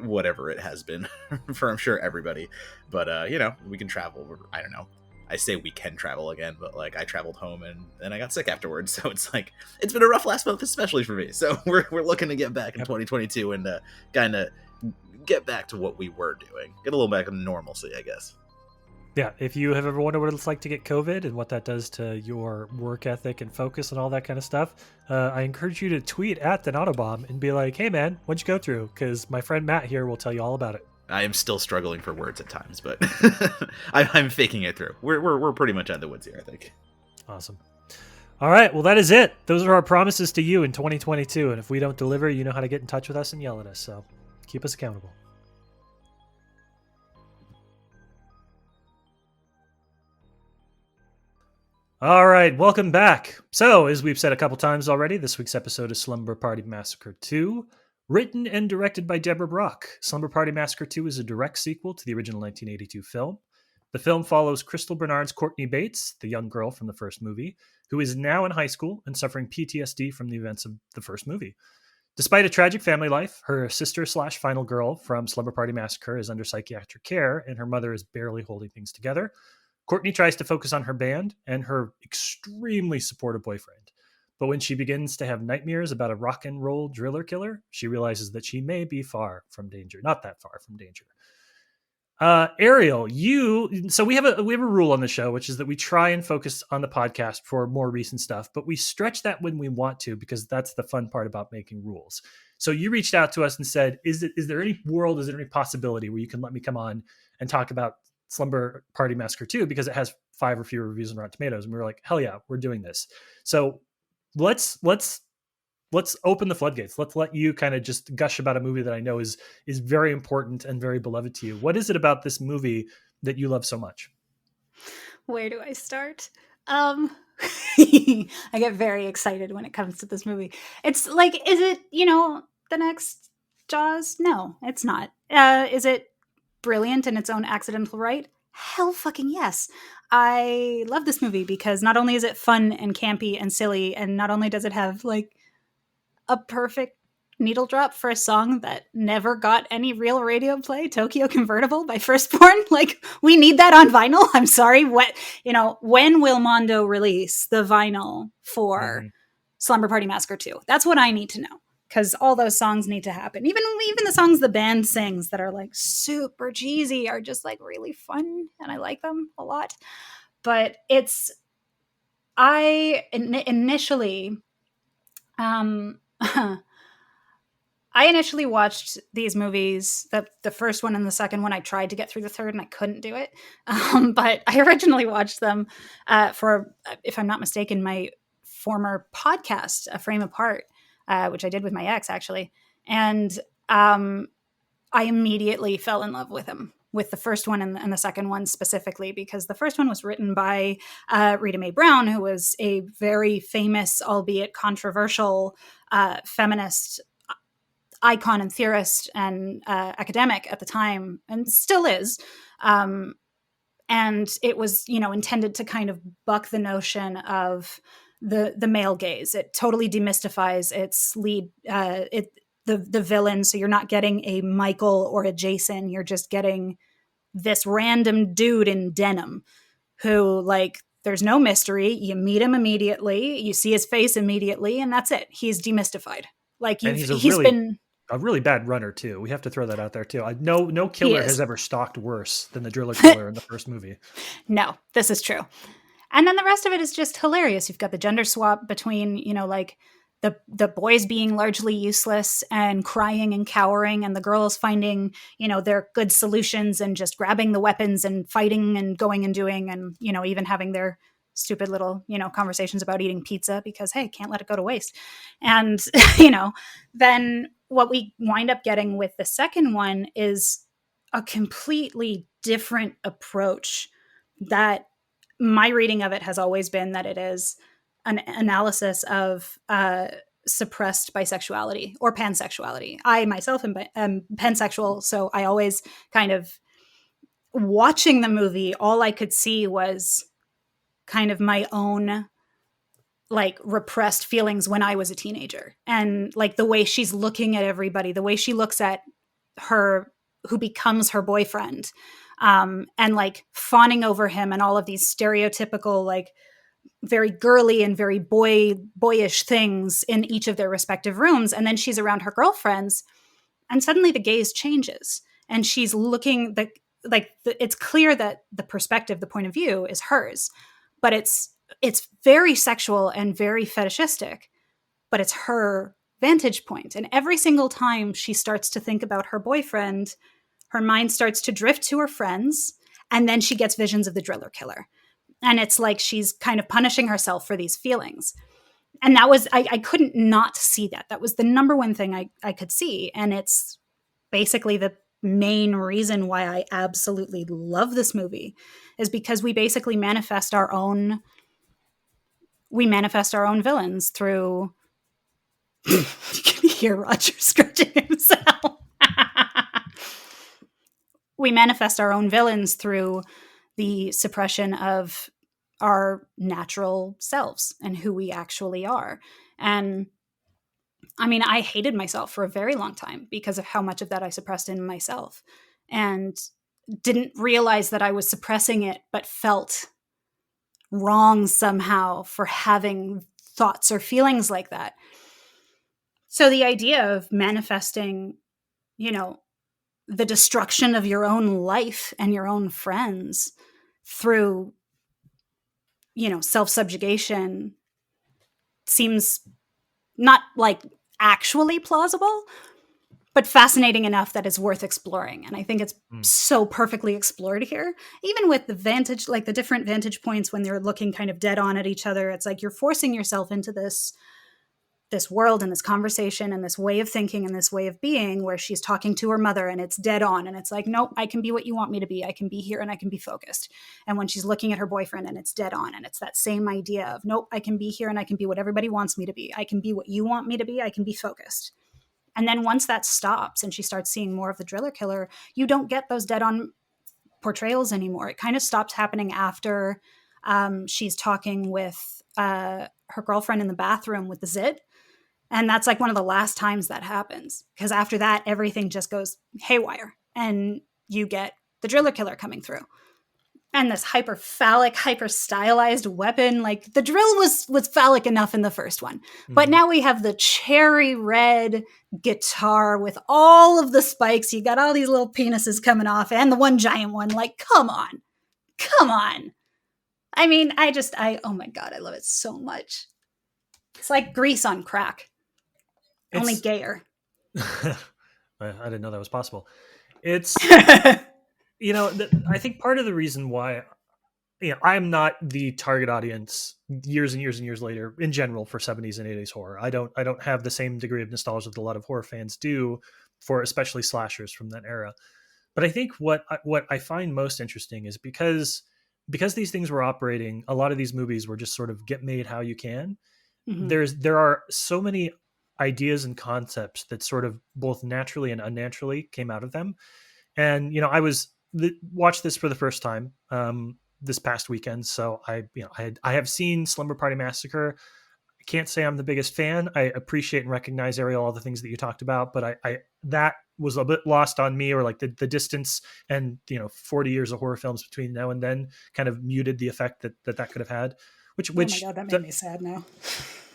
whatever it has been for, I'm sure, everybody. But, we can travel. I don't know. I say we can travel again, but like I traveled home and then I got sick afterwards. So it's like, it's been a rough last month, especially for me. So we're looking to get back in 2022 and kind of get back to what we were doing. Get a little back to normalcy, I guess. Yeah, if you have ever wondered what it's like to get COVID and what that does to your work ethic and focus and all that kind of stuff, I encourage you to tweet at the Autobomb and be like, hey man, what'd you go through? Because my friend Matt here will tell you all about it. I am still struggling for words at times, but I'm faking it through. We're pretty much out of the woods here, I think. Awesome. All right, well, that is it. Those are our promises to you in 2022. And if we don't deliver, you know how to get in touch with us and yell at us. So keep us accountable. All right, welcome back. So, as we've said a couple times already, this week's episode is Slumber Party Massacre 2, written and directed by Deborah Brock. Slumber Party Massacre 2 is a direct sequel to the original 1982 film. The film follows Crystal Bernard's Courtney Bates, the young girl from the first movie, who is now in high school and suffering PTSD from the events of the first movie. Despite a tragic family life, her sister/final girl from Slumber Party Massacre is under psychiatric care, and her mother is barely holding things together. Courtney tries to focus on her band and her extremely supportive boyfriend. But when she begins to have nightmares about a rock and roll driller killer, she realizes that she may be far from danger. Not that far from danger. Ariel, so we have a rule on the show, which is that we try and focus on the podcast for more recent stuff, but we stretch that when we want to, because that's the fun part about making rules. So you reached out to us and said, is there any possibility where you can let me come on and talk about Slumber Party Massacre 2, because it has 5 or fewer reviews on Rotten Tomatoes? And we were like, hell yeah, we're doing this. So let's open the floodgates. Let's let you kind of just gush about a movie that I know is very important and very beloved to you. What is it about this movie that you love so much? Where do I start? I get very excited when it comes to this movie. It's like, is it, the next Jaws? No, it's not. Is it brilliant in its own accidental right? Hell fucking yes. I love this movie because not only is it fun and campy and silly, and not only does it have like a perfect needle drop for a song that never got any real radio play, Tokyo Convertible by Firstborn. Like, we need that on vinyl. I'm sorry. When will Mondo release the vinyl for Slumber Party Massacre 2? That's what I need to know, because all those songs need to happen. Even the songs the band sings that are like super cheesy are just like really fun, and I like them a lot. But I initially watched these movies, the first one and the second one. I tried to get through the third and I couldn't do it. But I originally watched them for, if I'm not mistaken, my former podcast, A Frame Apart, which I did with my ex, actually. And I immediately fell in love with him, with the first one and the second one specifically, because the first one was written by Rita Mae Brown, who was a very famous, albeit controversial, feminist icon and theorist and academic at the time, and still is. And it was, intended to kind of buck the notion of the male gaze. It totally demystifies its lead, the villain. So you're not getting a Michael or a Jason. You're just getting this random dude in denim who, like, there's no mystery. You meet him immediately. You see his face immediately, and that's it. He's demystified. Like, he's been a really bad runner too. We have to throw that out there too. No killer has ever stalked worse than the driller killer in the first movie. No, this is true. And then the rest of it is just hilarious. You've got the gender swap between, like the boys being largely useless and crying and cowering, and the girls finding, their good solutions and just grabbing the weapons and fighting and going and doing, and, even having their stupid little, conversations about eating pizza because, hey, can't let it go to waste. And, then what we wind up getting with the second one is a completely different approach that my reading of it has always been that it is an analysis of suppressed bisexuality or pansexuality. I myself am pansexual, so I always kind of, watching the movie, all I could see was kind of my own, like, repressed feelings when I was a teenager. And, like, the way she's looking at everybody, the way she looks at her, who becomes her boyfriend, and, like, fawning over him and all of these stereotypical, like, very girly and very boyish things in each of their respective rooms. And then she's around her girlfriends, and suddenly the gaze changes, and she's looking it's clear that the perspective, the point of view is hers, but it's very sexual and very fetishistic, but it's her vantage point. And every single time she starts to think about her boyfriend, her mind starts to drift to her friends, and then she gets visions of the driller killer. And it's like she's kind of punishing herself for these feelings. And that was, I couldn't not see that. That was the number one thing I could see. And it's basically the main reason why I absolutely love this movie, is because we basically manifest our own villains through you can hear Roger scratching himself. We manifest our own villains through the suppression of our natural selves and who we actually are. And I mean, I hated myself for a very long time because of how much of that I suppressed in myself, and didn't realize that I was suppressing it, but felt wrong somehow for having thoughts or feelings like that. So the idea of manifesting, the destruction of your own life and your own friends through, self-subjugation seems not like actually plausible, but fascinating enough that it's worth exploring. And I think it's so perfectly explored here, even with the different vantage points when they're looking kind of dead on at each other. It's like you're forcing yourself into this world and this conversation and this way of thinking and this way of being, where she's talking to her mother and it's dead on. And it's like, nope, I can be what you want me to be. I can be here and I can be focused. And when she's looking at her boyfriend and it's dead on, and it's that same idea of, nope, I can be here and I can be what everybody wants me to be. I can be what you want me to be. I can be focused. And then once that stops and she starts seeing more of the driller killer, you don't get those dead on portrayals anymore. It kind of stops happening after she's talking with her girlfriend in the bathroom with the zit. And that's like one of the last times that happens, because after that, everything just goes haywire and you get the driller killer coming through. And this hyper phallic, hyper stylized weapon. Like, the drill was phallic enough in the first one. But now we have the cherry red guitar with all of the spikes. You got all these little penises coming off and the one giant one. Like, come on. Come on. I mean, oh my God, I love it so much. It's like Grease on crack. Only gayer. I didn't know that was possible. It's, I think part of the reason why, I'm not the target audience years and years and years later in general for 70s and 80s horror. I don't have the same degree of nostalgia that a lot of horror fans do for especially slashers from that era. But I think what I find most interesting is because these things were operating, a lot of these movies were just sort of get made how you can. Mm-hmm. There are so many ideas and concepts that sort of both naturally and unnaturally came out of them. And, I watched this for the first time this past weekend. So I have seen Slumber Party Massacre. I can't say I'm the biggest fan. I appreciate and recognize, Ariel, all the things that you talked about, but I that was a bit lost on me, or like the distance and, 40 years of horror films between now and then kind of muted the effect that could have had, which, oh my God, that made me sad now.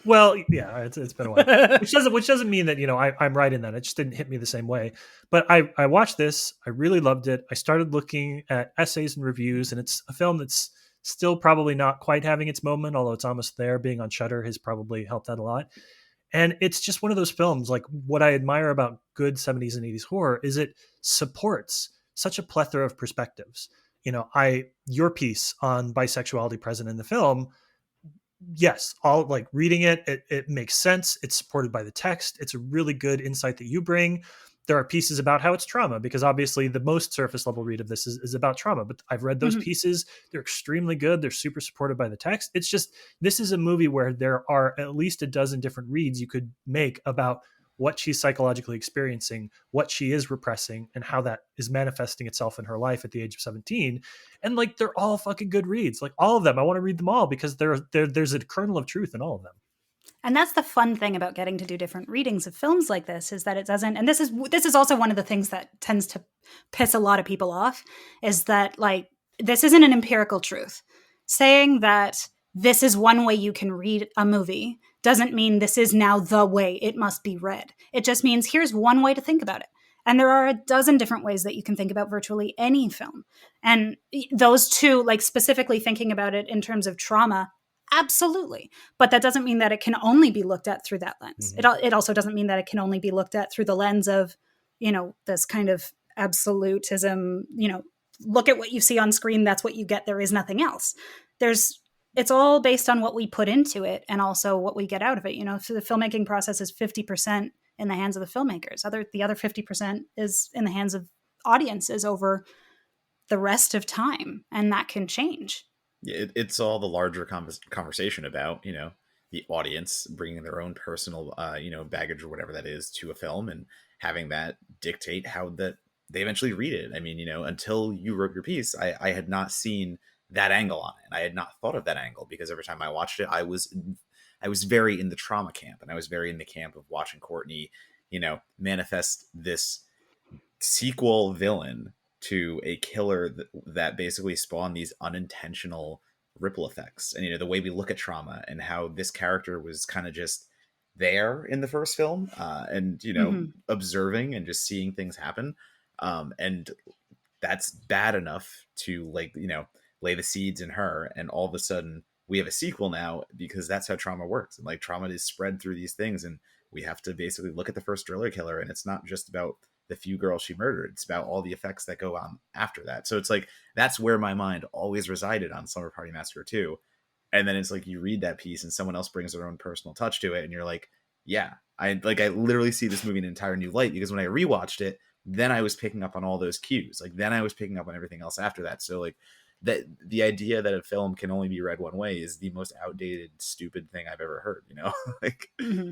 Well, yeah, it's been a while, which doesn't mean that, I'm right in that. It just didn't hit me the same way. But I watched this. I really loved it. I started looking at essays and reviews, and it's a film that's still probably not quite having its moment, although it's almost there. Being on Shudder has probably helped that a lot. And it's just one of those films. Like, what I admire about good 70s and 80s horror is it supports such a plethora of perspectives. Your piece on bisexuality present in the film, yes, all like reading it makes sense. It's supported by the text. It's a really good insight that you bring. There are pieces about how it's trauma, because obviously the most surface level read of this is about trauma, but I've read those pieces. They're extremely good. They're super supported by the text. It's just, this is a movie where there are at least a dozen different reads you could make about what she's psychologically experiencing, what she is repressing, and how that is manifesting itself in her life at the age of 17. And like, they're all fucking good reads. Like, all of them. I want to read them all because there's a kernel of truth in all of them. And that's the fun thing about getting to do different readings of films like this, is that it doesn't, and this is also one of the things that tends to piss a lot of people off, is that, like, this isn't an empirical truth. Saying that this is one way you can read a movie doesn't mean this is now the way it must be read. It just means here's one way to think about it. And there are a dozen different ways that you can think about virtually any film. And those two, like, specifically thinking about it in terms of trauma, absolutely. But that doesn't mean that it can only be looked at through that lens. It also doesn't mean that it can only be looked at through the lens of, this kind of absolutism, look at what you see on screen, that's what you get, there is nothing else. It's all based on what we put into it and also what we get out of it. So the filmmaking process is 50% in the hands of the filmmakers. The other 50% is in the hands of audiences over the rest of time. And that can change. Yeah, it's all the larger conversation about, the audience bringing their own personal, baggage or whatever that is to a film, and having that dictate how that they eventually read it. I mean, until you wrote your piece, I had not seen that angle on it. And I had not thought of that angle, because every time I watched it, I was very in the trauma camp, and I was very in the camp of watching Courtney, manifest this sequel villain to a killer that basically spawned these unintentional ripple effects. And the way we look at trauma, and how this character was kind of just there in the first film, and observing and just seeing things happen, and that's bad enough to lay the seeds in her, and all of a sudden we have a sequel now, because that's how trauma works. And trauma is spread through these things, and we have to basically look at the first driller killer, and it's not just about the few girls she murdered, it's about all the effects that go on after that. So it's that's where my mind always resided on Slumber Party Massacre 2. And then it's you read that piece and someone else brings their own personal touch to it, and you're yeah, I literally see this movie in an entire new light, because when I rewatched it, then I was picking up on all those cues. Then I was picking up on everything else after that. So that the idea that a film can only be read one way is the most outdated, stupid thing I've ever heard, Mm-hmm.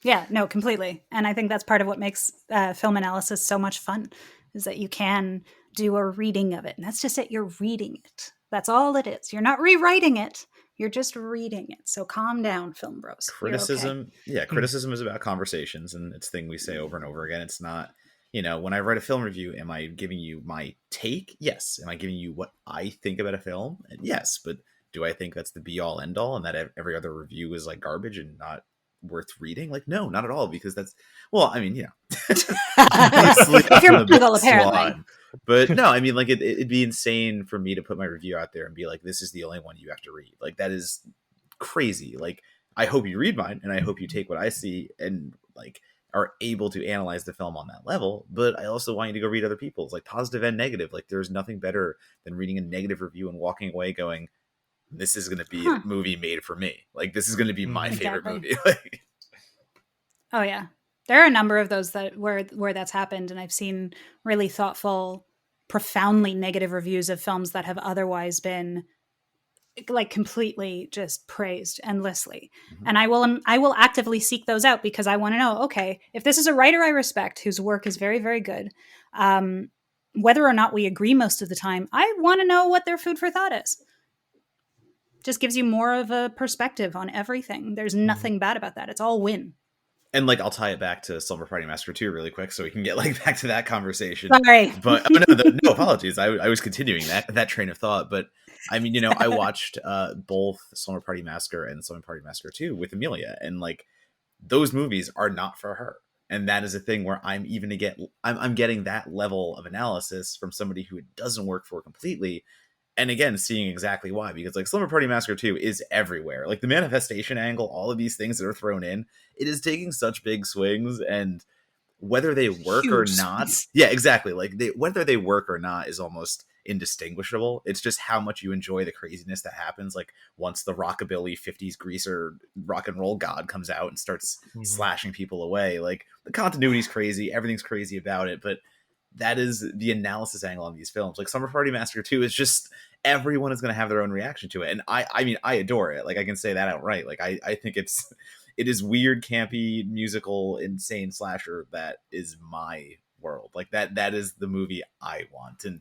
Yeah, no, completely. And I think that's part of what makes film analysis so much fun, is that you can do a reading of it. And that's just it. You're reading it. That's all it is. You're not rewriting it. You're just reading it. So calm down, film bros. Criticism. Okay. Yeah. Criticism is about conversations, and it's a thing we say over and over again. It's not, when I write a film review, am I giving you my take? Yes. Am I giving you what I think about a film? And yes. But do I think that's the be all end all, and that every other review is garbage and not worth reading? No, not at all, because that's, well, I mean, if you're Google, apparently. But no, I mean, it'd be insane for me to put my review out there and be this is the only one you have to read. That is crazy. I hope you read mine, and I hope you take what I see and are able to analyze the film on that level. But I also want you to go read other people's, positive and negative. There's nothing better than reading a negative review and walking away going, this is going to be a movie made for me. This is going to be my favorite movie. Oh yeah. There are a number of those where that's happened. And I've seen really thoughtful, profoundly negative reviews of films that have otherwise been completely just praised endlessly. Mm-hmm. And I will actively seek those out, because I want to know, okay, if this is a writer I respect, whose work is very, very good, whether or not we agree most of the time, I want to know what their food for thought is. Just gives you more of a perspective on everything. There's nothing bad about that. It's all win. And I'll tie it back to Slumber Party Massacre 2 really quick, so we can get back to that conversation. Sorry. But no apologies. I was continuing that train of thought. But I mean, I watched both Slumber Party Massacre and Slumber Party Massacre 2 with Amelia, and those movies are not for her. And that is a thing where I'm getting that level of analysis from somebody who it doesn't work for completely. And again, seeing exactly why, because Slumber Party Massacre 2 is everywhere. The manifestation angle, all of these things that are thrown in, it is taking such big swings, and whether they work or not. Yeah, exactly. Whether they work or not is almost indistinguishable. It's just how much you enjoy the craziness that happens. Once the rockabilly 50s greaser rock and roll god comes out and starts slashing people away, the continuity is crazy. Everything's crazy about it. But that is the analysis angle on these films. Slumber Party Massacre 2 is just, everyone is going to have their own reaction to it. And I mean, I adore it. I can say that outright. I think it is weird, campy, musical, insane slasher. That is my world. That is the movie I want. And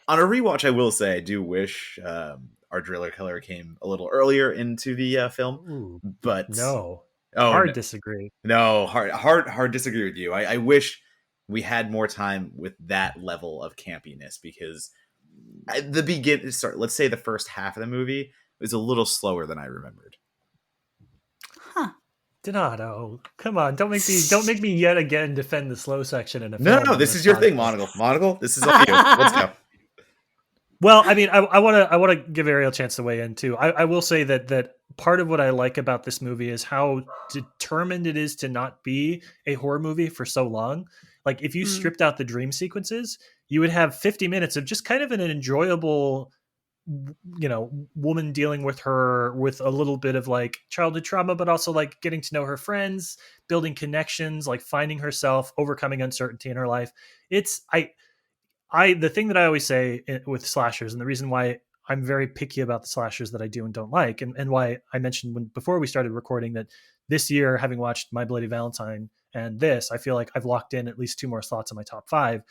on a rewatch, I will say, I do wish our driller killer came a little earlier into the film. Ooh, but no. Hard disagree. No, hard disagree with you. I wish we had more time with that level of campiness, because let's say the first half of the movie was a little slower than I remembered. Huh. Donato, come on! Don't make me yet again defend the slow section in a film. No, this is your thing, Monocle. Monocle, this is all you. Let's go. Well, I mean, I want to give Ariel a chance to weigh in too. I will say that part of what I like about this movie is how determined it is to not be a horror movie for so long. If you stripped out the dream sequences, you would have 50 minutes of just kind of an enjoyable, woman dealing with a little bit of childhood trauma, but also getting to know her friends, building connections, finding herself, overcoming uncertainty in her life. It's the thing that I always say with slashers, and the reason why I'm very picky about the slashers that I do and don't like, and why I mentioned before we started recording that this year, having watched My Bloody Valentine and this, I feel like I've locked in at least 2 more slots in my top 5,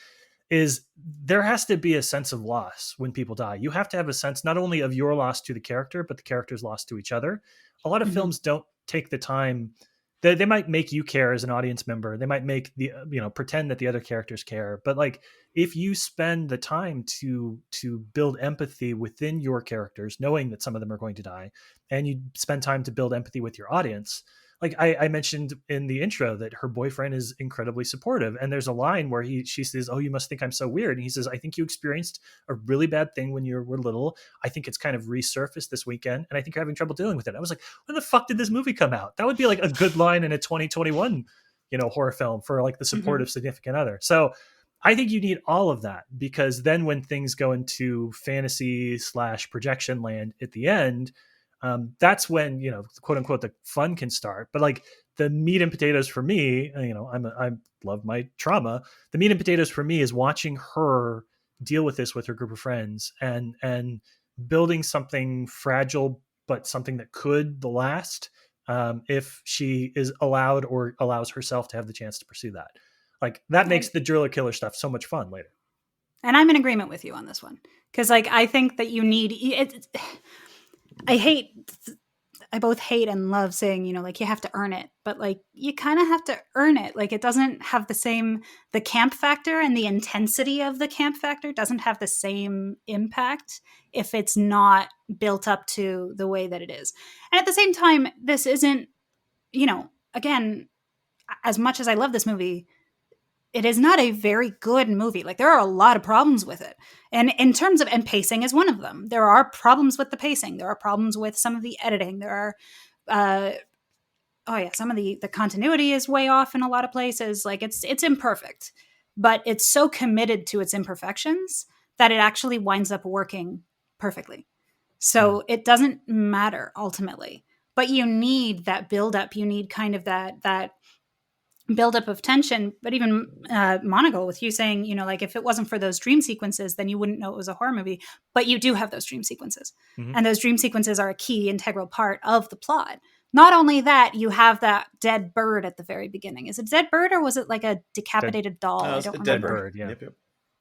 is there has to be a sense of loss when people die. You have to have a sense not only of your loss to the character, but the character's loss to each other. A lot of films don't take the time. They might make you care as an audience member. They might make the, pretend that the other characters care. But like, if you spend the time to build empathy within your characters, knowing that some of them are going to die, and you spend time to build empathy with your audience, like I mentioned in the intro that her boyfriend is incredibly supportive. And there's a line where she says, "Oh, you must think I'm so weird." And he says, "I think you experienced a really bad thing when you were little. I think it's kind of resurfaced this weekend. And I think you're having trouble dealing with it." I was like, when the fuck did this movie come out? That would be like a good line in a 2021, horror film for like the supportive significant other. So I think you need all of that, because then when things go into fantasy / projection land at the end, that's when, quote unquote, the fun can start. But like the meat and potatoes for me, I love my trauma. The meat and potatoes for me is watching her deal with this with her group of friends and building something fragile, but something that could last, if she is allowed or allows herself to have the chance to pursue that. Like that makes the driller killer stuff so much fun later. And I'm in agreement with you on this one. Because like, I think that you need it. I both hate and love saying, like you have to earn it, but like you kind of have to earn it. Like it doesn't have the camp factor and the intensity of the camp factor doesn't have the same impact if it's not built up to the way that it is. And at the same time, this isn't, again, as much as I love this movie, it is not a very good movie. Like there are a lot of problems with it. And in terms of, and pacing is one of them. There are problems with the pacing. There are problems with some of the editing. There are, some of the continuity is way off in a lot of places. Like it's imperfect, but it's so committed to its imperfections that it actually winds up working perfectly. So it doesn't matter ultimately, but you need that buildup. You need kind of that buildup of tension. But even Monagle, with you saying, like if it wasn't for those dream sequences, then you wouldn't know it was a horror movie. But you do have those dream sequences. And those dream sequences are a key integral part of the plot. Not only that, you have that dead bird at the very beginning. Is it dead bird or was it like a decapitated doll? I don't remember. Dead bird, yeah. Yep.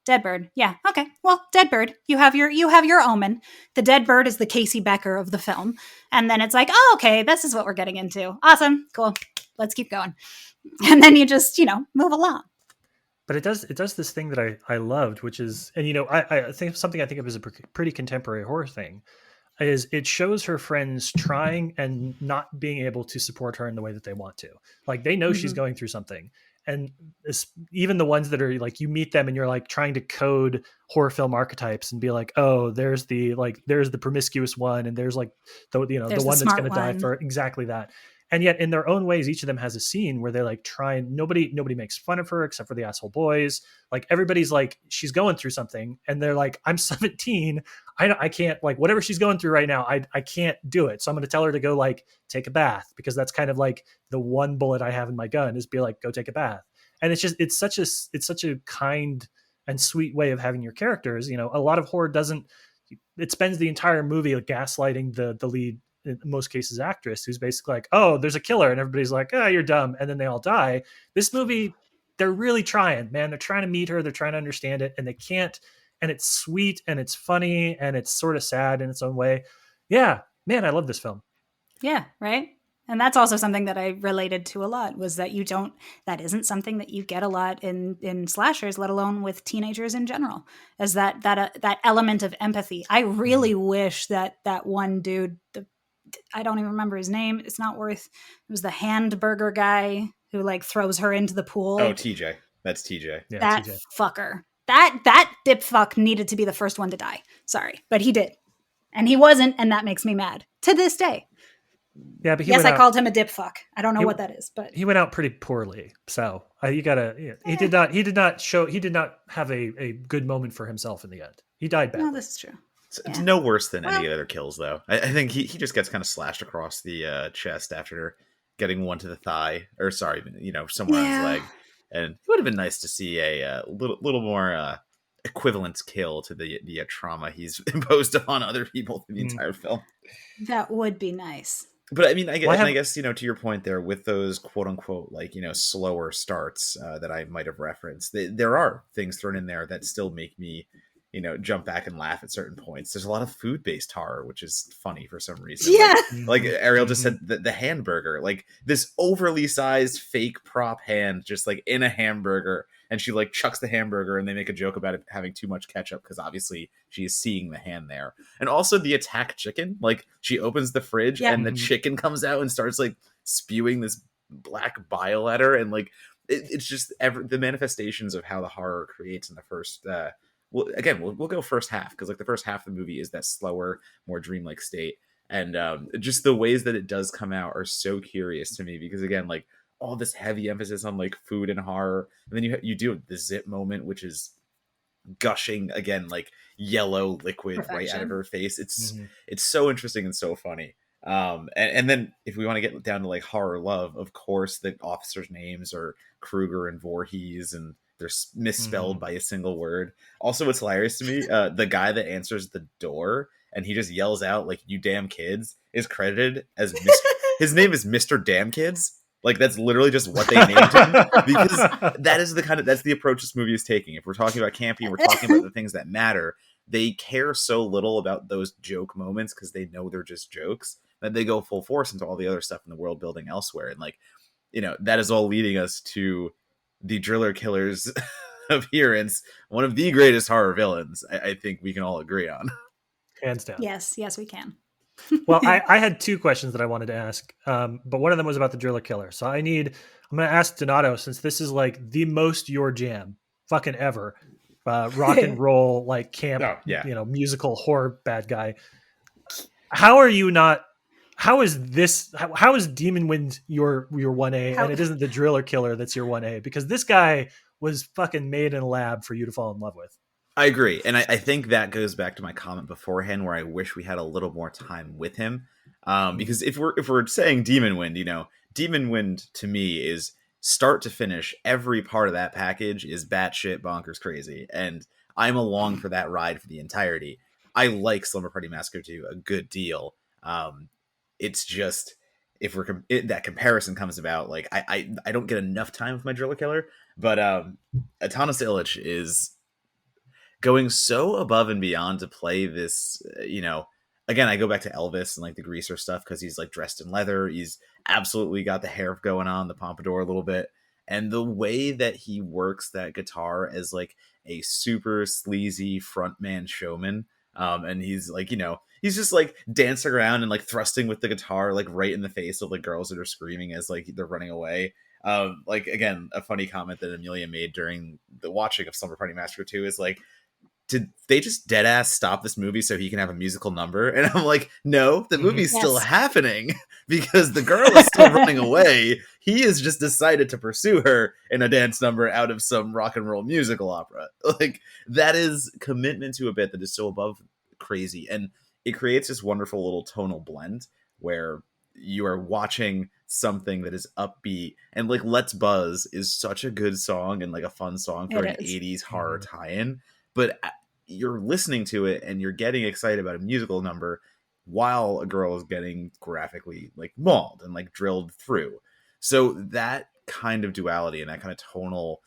Dead bird. Yeah. Okay. Well, dead bird. You have your omen. The dead bird is the Casey Becker of the film. And then it's like, oh, okay, this is what we're getting into. Awesome. Cool. Let's keep going. And then you just, move along. But it does this thing that I loved, which is, and I think something I think of as a pretty contemporary horror thing, is it shows her friends trying and not being able to support her in the way that they want to. Like they know she's going through something. And even the ones that are like, you meet them and you're like trying to code horror film archetypes and be like, oh, there's the promiscuous one. And there's like the one that's going to die for exactly that. And yet in their own ways, each of them has a scene where they like try and nobody makes fun of her except for the asshole boys. Like everybody's like, she's going through something. And they're like, I'm 17. I can't, like, whatever she's going through right now, I can't do it. So I'm going to tell her to go like take a bath, because that's kind of like the one bullet I have in my gun is be like, go take a bath. And it's such a kind and sweet way of having your characters. A lot of horror it spends the entire movie like gaslighting the lead, in most cases actress, who's basically like, oh, there's a killer, and everybody's like, oh, you're dumb, and then they all die. This movie, they're really trying, man. They're trying to meet her, they're trying to understand it, and they can't. And it's sweet and it's funny and it's sort of sad in its own way. Yeah, man, I love this film. Yeah, right. And that's also something that I related to a lot, was that that isn't something that you get a lot in slashers, let alone with teenagers in general, as that element of empathy. I really wish that one dude, I don't even remember his name. It's not worth. It was the Handburger guy who like throws her into the pool. Oh, TJ. That's TJ. Yeah, that TJ. Fucker. That dip fuck needed to be the first one to die. Sorry, but he did, and he wasn't, and that makes me mad to this day. Yeah, but I called him a dip fuck. I don't know what that is, but he went out pretty poorly. So you gotta. Yeah, he did not. He did not have a good moment for himself in the end. He died badly. No, this is true. It's no worse than any other kills, though. I think he just gets kind of slashed across the chest after getting one to the thigh, or sorry, somewhere on his leg. And it would have been nice to see a little more equivalent kill to the trauma he's imposed upon other people through the entire film. That would be nice. But I mean, I guess, to your point there, with those quote unquote, like, slower starts that I might have referenced, there are things thrown in there that still make me, jump back and laugh at certain points. There's a lot of food based horror, which is funny for some reason. Yeah. Like Ariel just said, the hamburger, like this overly sized fake prop hand, just like in a hamburger. And she like chucks the hamburger, and they make a joke about it having too much ketchup because obviously she is seeing the hand there. And also the attack chicken, like she opens the fridge and the chicken comes out and starts like spewing this black bile at her, and like it's just the manifestations of how the horror creates in the first. Well, again, we'll go first half, because like the first half of the movie is that slower, more dreamlike state, and just the ways that it does come out are so curious to me, because again, like all this heavy emphasis on like food and horror, and then you do the zip moment, which is gushing again like yellow liquid right out of her face. It's so interesting and so funny. And then if we want to get down to like horror love, of course the officers' names are Kruger and Voorhees, and they're misspelled by a single word. Also, what's hilarious to me, the guy that answers the door and he just yells out like, "You damn kids," is credited as his name is Mr. Damn Kids. Like that's literally just what they named him, because that's the approach this movie is taking. If we're talking about campy and we're talking about the things that matter, they care so little about those joke moments because they know they're just jokes, that they go full force into all the other stuff in the world building elsewhere. And like, that is all leading us to the Driller Killer's appearance, one of the greatest horror villains I think we can all agree on. Hands down. Yes, we can. Well, I had two questions that I wanted to ask, but one of them was about the Driller Killer. So I'm going to ask Donato, since this is like the most your jam fucking ever, rock and roll, like camp, musical horror bad guy. How is Demon Wind your 1A, and it isn't the Driller Killer that's your 1A? Because this guy was fucking made in a lab for you to fall in love with. I agree. And I think that goes back to my comment beforehand where I wish we had a little more time with him. Because if we're saying Demon Wind, Demon Wind to me is start to finish. Every part of that package is batshit bonkers crazy. And I'm along for that ride for the entirety. I like Slumber Party Massacre 2 a good deal. It's just, if that comparison comes about, like I don't get enough time with my Driller Killer, but Atanas Illich is going so above and beyond to play this, again, I go back to Elvis and like the greaser stuff, because he's like dressed in leather. He's absolutely got the hair going on, the pompadour a little bit. And the way that he works that guitar as like a super sleazy frontman showman. And he's like, he's just like dancing around and like thrusting with the guitar, like right in the face of like girls that are screaming as like they're running away. Like, again, a funny comment that Amelia made during the watching of Slumber Party Massacre 2 is like, did they just dead ass stop this movie so he can have a musical number? And I'm like, no, the movie's still happening, because the girl is still running away. He has just decided to pursue her in a dance number out of some rock and roll musical opera. Like, that is commitment to a bit that is so above crazy. And it creates this wonderful little tonal blend where you are watching something that is upbeat, and like Let's Buzz is such a good song and like a fun song for an 80s horror tie-in. But you're listening to it and you're getting excited about a musical number while a girl is getting graphically like mauled and like drilled through. So that kind of duality and that kind of tonal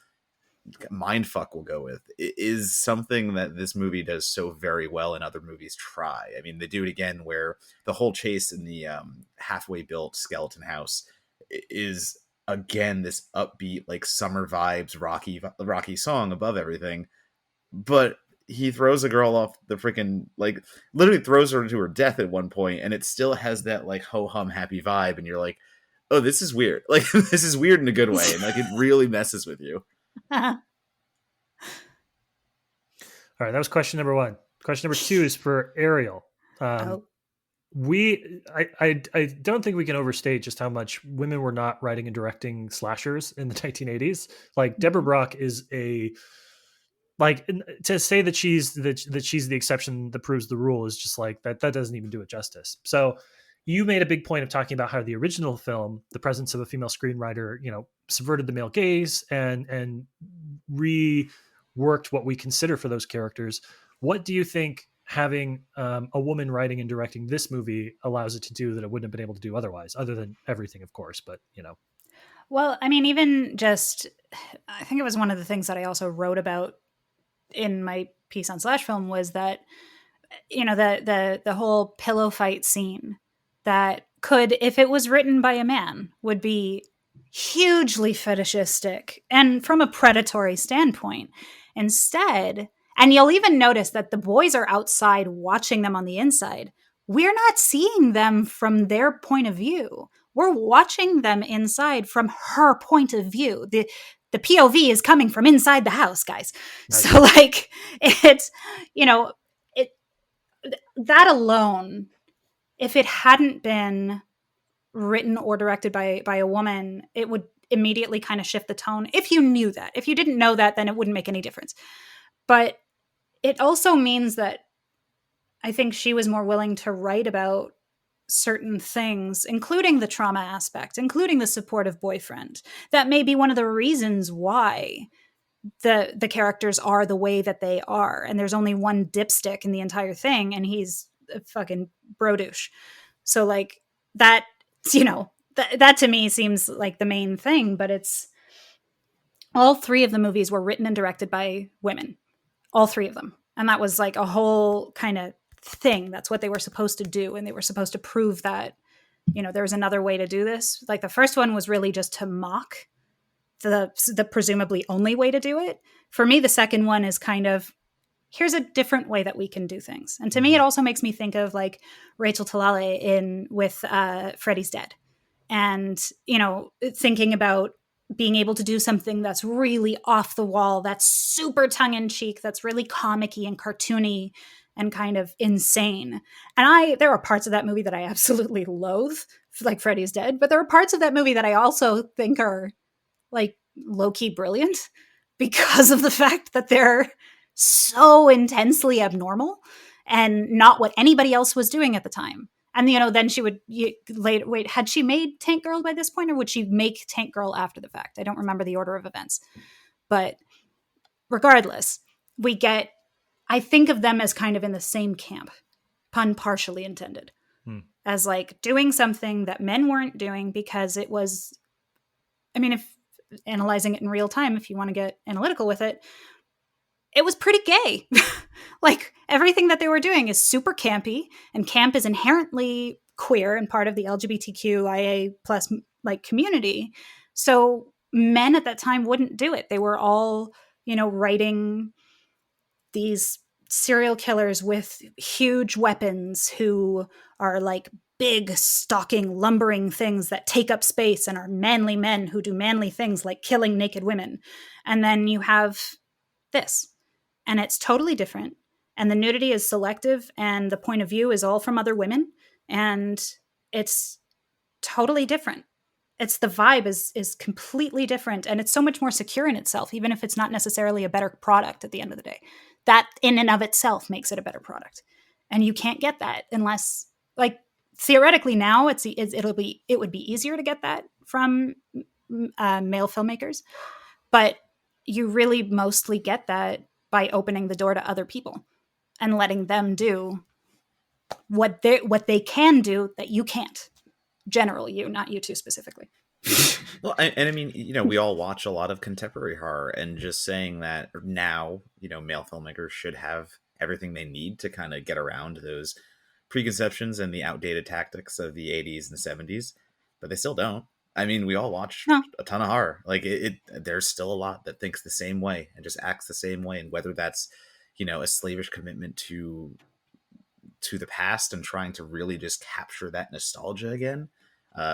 mindfuck we'll go with is something that this movie does so very well, and other movies try. I mean, they do it again where the whole chase in the halfway built skeleton house is again this upbeat, like summer vibes, rocky song above everything. But he throws a girl off the freaking, like, literally throws her to her death at one point, and it still has that like ho-hum happy vibe, and you're like, oh, this is weird. Like, this is weird in a good way, and like it really messes with you. All right, that was question number one. Question number two is for Ariel. I don't think we can overstate just how much women were not writing and directing slashers in the 1980s. Like, Deborah Brock is like, to say that she's the exception that proves the rule is just like that doesn't even do it justice. So you made a big point of talking about how the original film, the presence of a female screenwriter, subverted the male gaze and reworked what we consider for those characters. What do you think having a woman writing and directing this movie allows it to do that it wouldn't have been able to do otherwise, other than everything, of course. But, you know. Well, I mean, even just, I think it was one of the things that I also wrote about in my piece on Slash Film was that, you know, the whole pillow fight scene that could, if it was written by a man, would be hugely fetishistic and from a predatory standpoint. Instead, and you'll even notice that the boys are outside watching them on the inside. We're not seeing them from their point of view. We're watching them inside from her point of view. The POV is coming from inside the house, guys. Right. So like it's, you know, it, that alone, if it hadn't been written or directed by a woman, it would immediately kind of shift the tone. If you knew that, if you didn't know that, then it wouldn't make any difference. But it also means that I think she was more willing to write about certain things, including the trauma aspect, including the supportive boyfriend. That may be one of the reasons why the characters are the way that they are. And there's only one dipstick in the entire thing, and he's a fucking bro douche. So like that, you know, that to me seems like the main thing, but it's all three of the movies were written and directed by women, all three of them. And that was like a whole kind of thing. That's what they were supposed to do. And they were supposed to prove that, you know, there was another way to do this. Like the first one was really just to mock the presumably only way to do it. For me, the second one is kind of, here's a different way that we can do things. And to me, it also makes me think of like Rachel Talalay with Freddy's Dead. And, you know, thinking about being able to do something that's really off the wall, that's super tongue-in-cheek, that's really comic-y and cartoony and kind of insane. And there are parts of that movie that I absolutely loathe, like Freddy's Dead, but there are parts of that movie that I also think are like low-key brilliant because of the fact that they're so intensely abnormal and not what anybody else was doing at the time. And, you know, then she would wait, had she made Tank Girl by this point, or would she make Tank Girl after the fact? I don't remember the order of events. But regardless, I think of them as kind of in the same camp, pun partially intended, as like doing something that men weren't doing because it was, I mean, if analyzing it in real time, if you want to get analytical with it, it was pretty gay. Like everything that they were doing is super campy, and camp is inherently queer and part of the LGBTQIA plus like community. So men at that time wouldn't do it. They were all, you know, writing these serial killers with huge weapons who are like big, stalking, lumbering things that take up space and are manly men who do manly things like killing naked women. And then you have this. And it's totally different. And the nudity is selective, and the point of view is all from other women. And it's totally different. It's the vibe is completely different. And it's so much more secure in itself, even if it's not necessarily a better product at the end of the day. That in and of itself makes it a better product. And you can't get that unless, like, theoretically now it would be easier to get that from male filmmakers. But you really mostly get that by opening the door to other people and letting them do what they can do that you can't. Generally, not you two specifically. Well, and I mean, you know, we all watch a lot of contemporary horror, and just saying that now, you know, male filmmakers should have everything they need to kind of get around those preconceptions and the outdated tactics of the 80s and 70s, but they still don't. I mean, we all watch a ton of horror. Like there's still a lot that thinks the same way and just acts the same way. And whether that's, you know, a slavish commitment to the past and trying to really just capture that nostalgia again,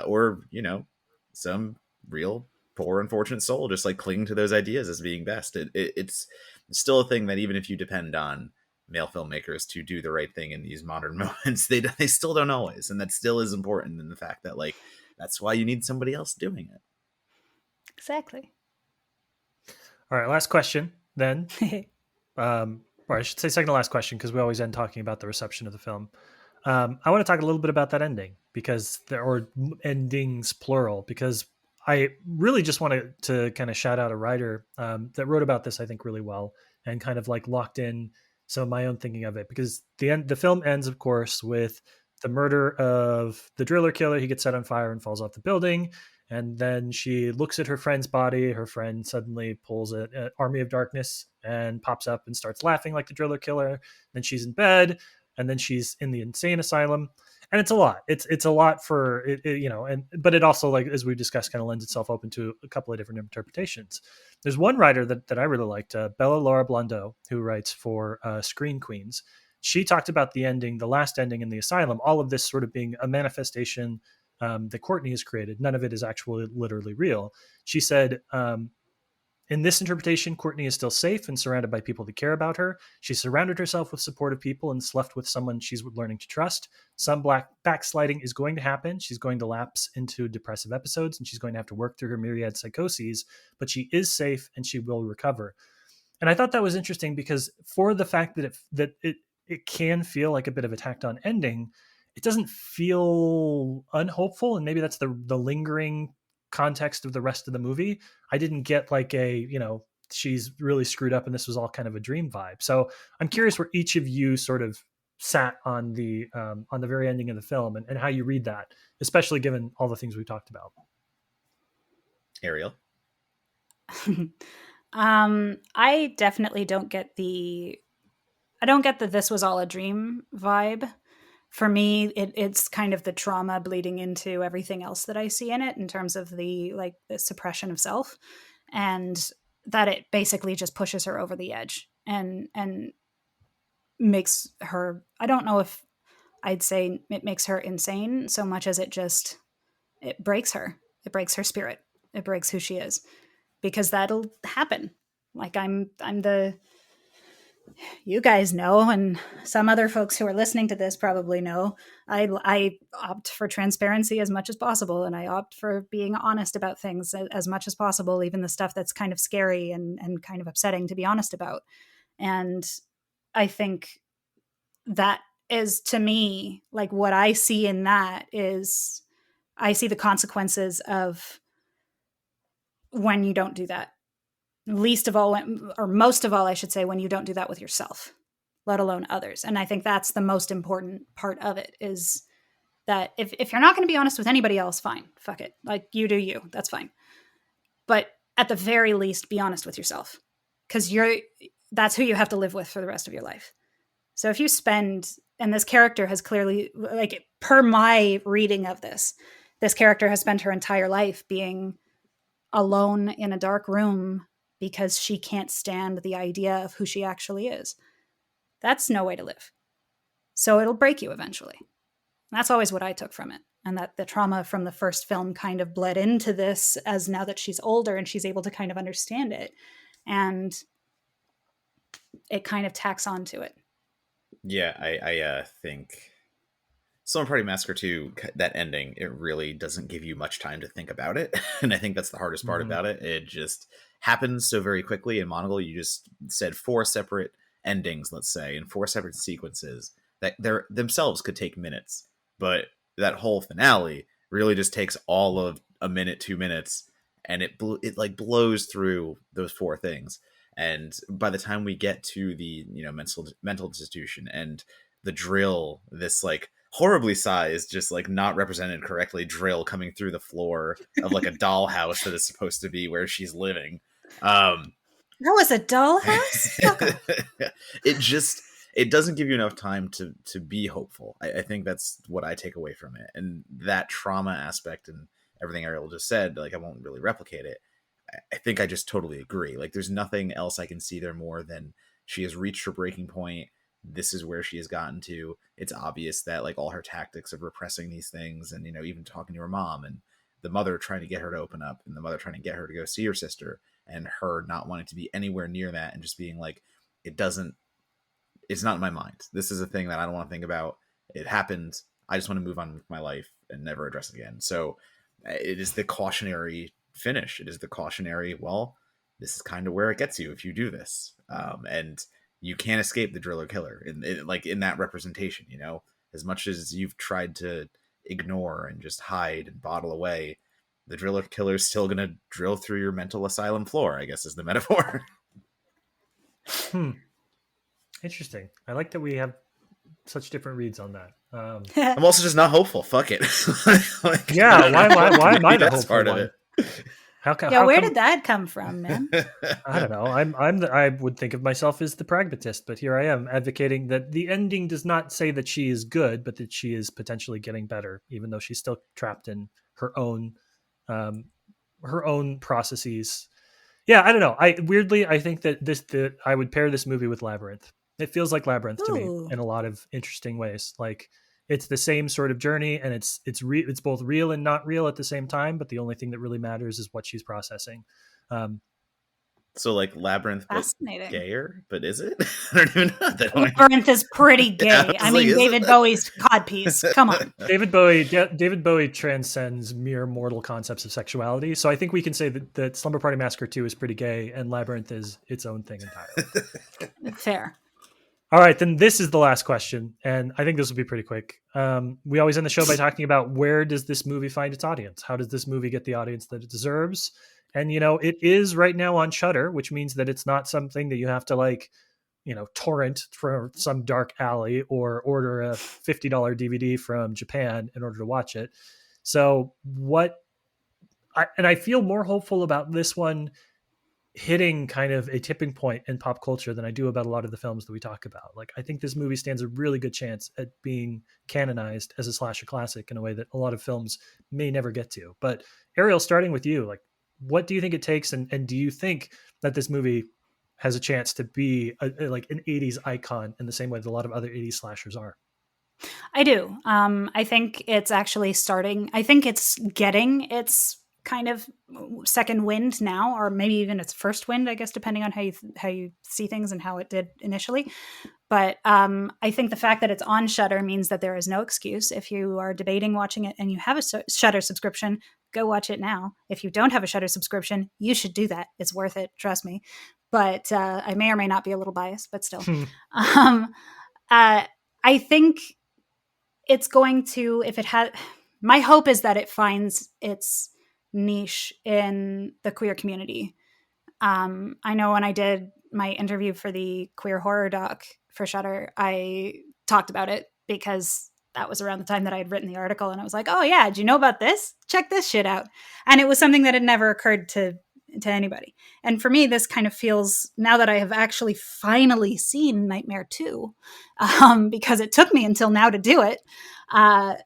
or, you know, some real poor, unfortunate soul just like clinging to those ideas as being best. It's still a thing that even if you depend on male filmmakers to do the right thing in these modern moments, they still don't always. And that still is important in the fact that, like, that's why you need somebody else doing it. Exactly. All right, last question then. Or I should say second to last question, because we always end talking about the reception of the film. I want to talk a little bit about that ending, or endings plural, because I really just wanted to kind of shout out a writer that wrote about this, I think, really well, and kind of like locked in So my own thinking of it, because the film ends, of course, with the murder of the driller killer. He gets set on fire and falls off the building. And then she looks at her friend's body. Her friend suddenly pulls an army of darkness and pops up and starts laughing like the driller killer. Then she's in bed, and then she's in the insane asylum. And it's a lot. It's a lot for it, but it also, like as we discussed, kind of lends itself open to a couple of different interpretations. There's one writer that I really liked, Bella Laura Blondeau, who writes for Screen Queens. She talked about the ending, the last ending in the asylum, all of this sort of being a manifestation that Courtney has created. None of it is actually literally real. She said, in this interpretation, Courtney is still safe and surrounded by people that care about her. She's surrounded herself with supportive people and is left with someone she's learning to trust. Some backsliding is going to happen. She's going to lapse into depressive episodes, and she's going to have to work through her myriad psychoses, but she is safe and she will recover. And I thought that was interesting because for the fact that it can feel like a bit of a tacked on ending, it doesn't feel unhopeful. And maybe that's the lingering context of the rest of the movie. I didn't get like she's really screwed up and this was all kind of a dream vibe. So I'm curious where each of you sort of sat on the very ending of the film and how you read that, especially given all the things we talked about. Ariel. I definitely don't get the this was all a dream vibe. For me, it's kind of the trauma bleeding into everything else that I see in it in terms of the suppression of self, and that it basically just pushes her over the edge and makes her, I don't know if I'd say it makes her insane so much as it breaks her. It breaks her spirit. It breaks who she is, because that'll happen. Like you guys know, and some other folks who are listening to this probably know, I opt for transparency as much as possible, and I opt for being honest about things as much as possible, even the stuff that's kind of scary and kind of upsetting to be honest about. And I think that is, to me, like what I see in that is I see the consequences of when you don't do that. Least of all, or most of all, I should say, when you don't do that with yourself, let alone others. And I think that's the most important part of it, is that if you're not going to be honest with anybody else, fine, fuck it. Like, you do you, that's fine. But at the very least, be honest with yourself, because that's who you have to live with for the rest of your life. So if you spend, and this character has clearly, like, per my reading of this character has spent her entire life being alone in a dark room because she can't stand the idea of who she actually is. That's no way to live. So it'll break you eventually. That's always what I took from it. And that the trauma from the first film kind of bled into this, as now that she's older and she's able to kind of understand it. And it kind of tacks onto it. Yeah, I think Slumber Party Massacre 2, that ending, it really doesn't give you much time to think about it. And I think that's the hardest part about it. It just happens so very quickly. In Monocle, you just said 4 separate endings, let's say, and 4 separate sequences that themselves could take minutes. But that whole finale really just takes all of a minute, 2 minutes, and it like blows through those 4 things. And by the time we get to the mental institution and the drill, this like horribly sized, just like not represented correctly drill coming through the floor of like a dollhouse that is supposed to be where she's living. That was a dollhouse? It doesn't give you enough time to be hopeful. I think that's what I take away from it. And that trauma aspect and everything Ariel just said, like, I won't really replicate it. I think I just totally agree. Like, there's nothing else I can see there more than she has reached her breaking point. This is where she has gotten to. It's obvious that like all her tactics of repressing these things and, even talking to her mom and the mother trying to get her to open up and the mother trying to get her to go see her sister and her not wanting to be anywhere near that and just being like, it's not in my mind. This is a thing that I don't want to think about. It happened. I just want to move on with my life and never address it again. So it is the cautionary finish. It is the cautionary, well, this is kind of where it gets you if you do this. And you can't escape the driller killer in that representation, as much as you've tried to ignore and just hide and bottle away, the driller killer is still going to drill through your mental asylum floor, I guess is the metaphor. Interesting. I like that we have such different reads on that. I'm also just not hopeful. Fuck it. Like, yeah, why am I the hopeful part one? Of it? Where did that come from, man? I don't know. I would think of myself as the pragmatist, but here I am advocating that the ending does not say that she is good, but that she is potentially getting better, even though she's still trapped in her own processes. Yeah, I don't know. I think that I would pair this movie with Labyrinth. It feels like Labyrinth to me in a lot of interesting ways. Like it's the same sort of journey, and it's both real and not real at the same time. But the only thing that really matters is what she's processing. So like Labyrinth, but gayer, but is it? I don't even know. Labyrinth is pretty gay. Yeah, I mean, David Bowie's codpiece. Come on. David Bowie transcends mere mortal concepts of sexuality. So I think we can say that Slumber Party Massacre 2 is pretty gay, and Labyrinth is its own thing entirely. Fair. All right, then this is the last question, and I think this will be pretty quick. We always end the show by talking about where does this movie find its audience? How does this movie get the audience that it deserves? And, it is right now on Shudder, which means that it's not something that you have to torrent from some dark alley or order a $50 DVD from Japan in order to watch it. So I feel more hopeful about this one hitting kind of a tipping point in pop culture than I do about a lot of the films that we talk about. Like, I think this movie stands a really good chance at being canonized as a slasher classic in a way that a lot of films may never get to. But Ariel, starting with you, like, what do you think it takes? And do you think that this movie has a chance to be like an 80s icon in the same way that a lot of other 80s slashers are? I do. I think it's actually starting. I think it's getting its kind of second wind now, or maybe even its first wind, I guess, depending on how you see things and how it did initially. But I think the fact that it's on Shudder means that there is no excuse. If you are debating watching it and you have a Shudder subscription, go watch it now. If you don't have a Shudder subscription, you should do that. It's worth it. Trust me. But I may or may not be a little biased, but still. I think it's going to, my hope is that it finds its niche in the queer community. I know when I did my interview for the queer horror doc for Shudder, I talked about it because that was around the time that I had written the article, and I was like, oh yeah, did you know about this? Check this shit out. And it was something that had never occurred to anybody. And for me, this kind of feels, now that I have actually finally seen Nightmare 2, because it took me until now to do it, I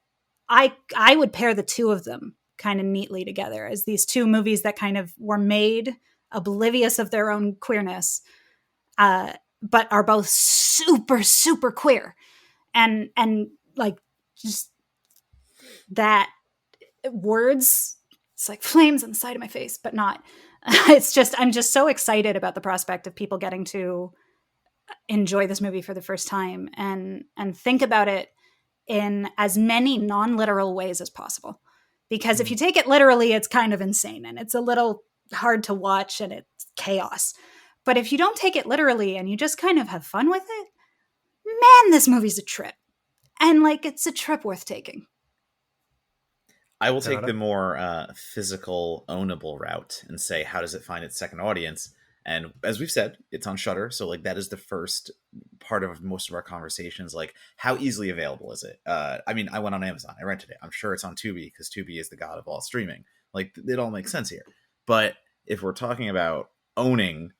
would pair the two of them kind of neatly together as these two movies that kind of were made oblivious of their own queerness, but are both super, super queer. And like, just that words, it's like flames on the side of my face, but not. It's just, I'm just so excited about the prospect of people getting to enjoy this movie for the first time and think about it in as many non-literal ways as possible. Because if you take it literally, it's kind of insane and it's a little hard to watch and it's chaos. But if you don't take it literally and you just kind of have fun with it, man, this movie's a trip. And like, it's a trip worth taking. I will take the more physical, ownable route and say, how does it find its second audience? And as we've said, it's on Shudder. So like that is the first part of most of our conversations. Like, how easily available is it? I mean, I went on Amazon. I rented it. I'm sure it's on Tubi because Tubi is the god of all streaming. Like, it all makes sense here. But if we're talking about owning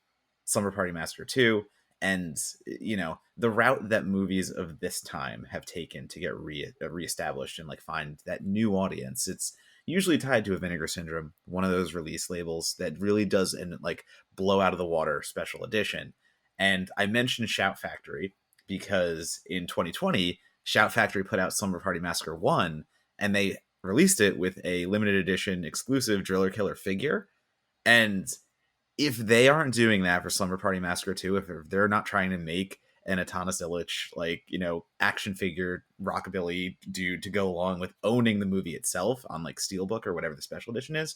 Slumber Party Massacre 2 and, you know, the route that movies of this time have taken to get reestablished and like find that new audience, it's usually tied to a Vinegar Syndrome, one of those release labels that really does an like blow out of the water special edition. And I mentioned Shout Factory because in 2020, Shout Factory put out Slumber Party Massacre 1 and they released it with a limited edition exclusive Driller Killer figure. And if they aren't doing that for Slumber Party Massacre 2, if they're not trying to make an Atanas Illich, like, you know, action figure rockabilly dude to go along with owning the movie itself on like Steelbook or whatever the special edition is,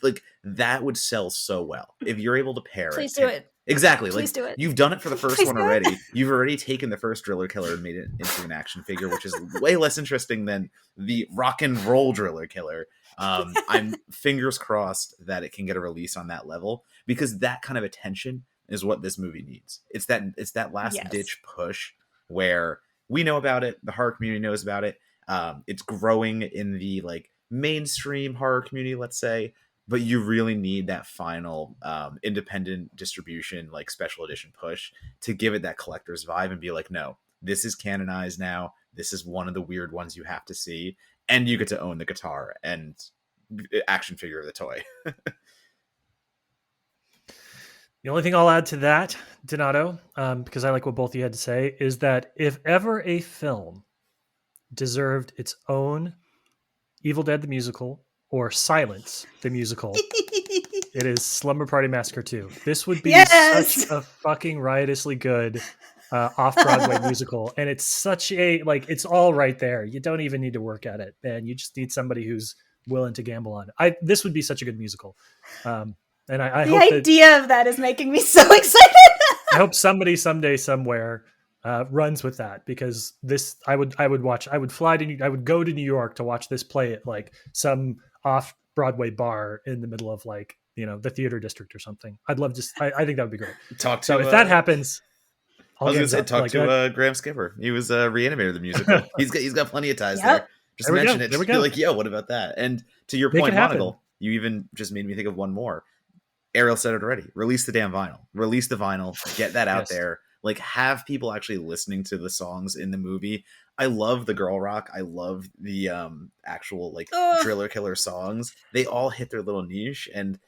like that would sell so well. If you're able to pair Please do it. Exactly. Please like do it. You've done it for the first one already. You've already taken the first Driller Killer and made it into an action figure, which is way less interesting than the rock and roll Driller Killer. I'm fingers crossed that it can get a release on that level, because that kind of attention is what this movie needs. It's that last ditch push where we know about it, the horror community knows about it. It's growing in the like mainstream horror community, let's say, but you really need that final independent distribution, like special edition push to give it that collector's vibe and be like, no, this is canonized now. This is one of the weird ones you have to see, and you get to own the guitar and action figure of the toy. The only thing I'll add to that, Donato, because I like what both of you had to say, is that if ever a film deserved its own Evil Dead the Musical or Silence the Musical, it is Slumber Party Massacre 2. This would be such a fucking riotously good off-Broadway musical. And it's such a, like, it's all right there. You don't even need to work at it, man. You just need somebody who's willing to gamble on it. This would be such a good musical. And I hope the idea of that is making me so excited. I hope somebody someday somewhere runs with that, because this I would watch. I would go to New York to watch this play at like some off Broadway bar in the middle of like, you know, the theater district or something. I'd love to. I think that would be great. If that happens, talk to Graham Skipper. He was Reanimator the musical. He's got plenty of ties there. Just mention it. There we go. Like, yo, what about that? And to your point, Monagle, you even just made me think of one more. Ariel said it already. Release the damn vinyl. Release the vinyl. Get that out there. Like, have people actually listening to the songs in the movie. I love the girl rock. I love the actual like driller killer songs. They all hit their little niche. And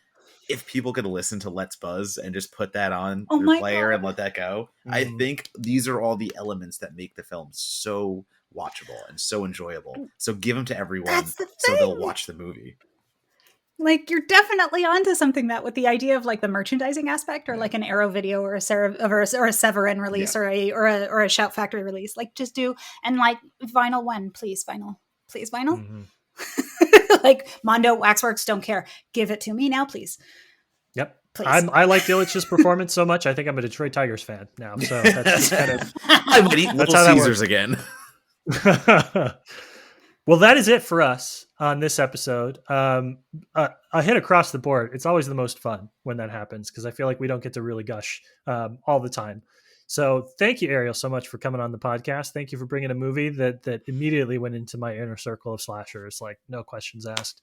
if people could listen to Let's Buzz and just put that on their player and let that go, I think these are all the elements that make the film so watchable and so enjoyable. So give them to everyone so they'll watch the movie. Like, you're definitely onto something that with the idea of like the merchandising aspect, or like an Arrow video or a Severin release or a Shout Factory release. Like, just do, and like vinyl please vinyl. Like Mondo, Waxworks, don't care. Give it to me now, please. Yep. Please. I like Illich's performance so much. I think I'm a Detroit Tigers fan now. So that's kind of. I would eat Little Caesars again. Well, that is it for us on this episode. A hit across the board. It's always the most fun when that happens, because I feel like we don't get to really gush all the time. So thank you, Ariel, so much for coming on the podcast. Thank you for bringing a movie that immediately went into my inner circle of slashers, like no questions asked.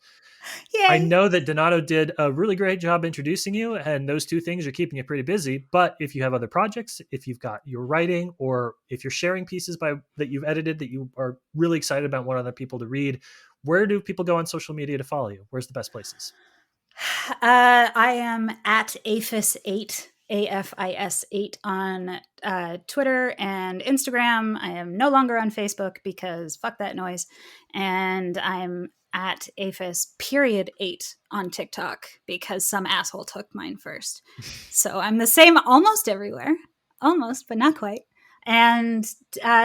Yay. I know that Donato did a really great job introducing you, and those two things are keeping you pretty busy. But if you have other projects, if you've got your writing, or if you're sharing pieces that you've edited that you are really excited about, want other people to read, where do people go on social media to follow you? Where's the best places? I am at AFIS8. AFIS8 on Twitter and Instagram. I am no longer on Facebook because fuck that noise. And I'm at AFIS8 on TikTok because some asshole took mine first. So I'm the same almost everywhere. Almost, but not quite. And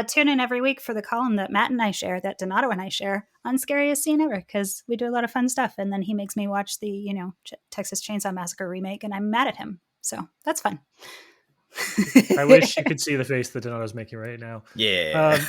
tune in every week for the column that Matt and I share, that Donato and I share on Scariest Scene Ever, because we do a lot of fun stuff. And then he makes me watch the, Texas Chainsaw Massacre remake, and I'm mad at him. So that's fun. I wish you could see the face that Donato's making right now. Yeah.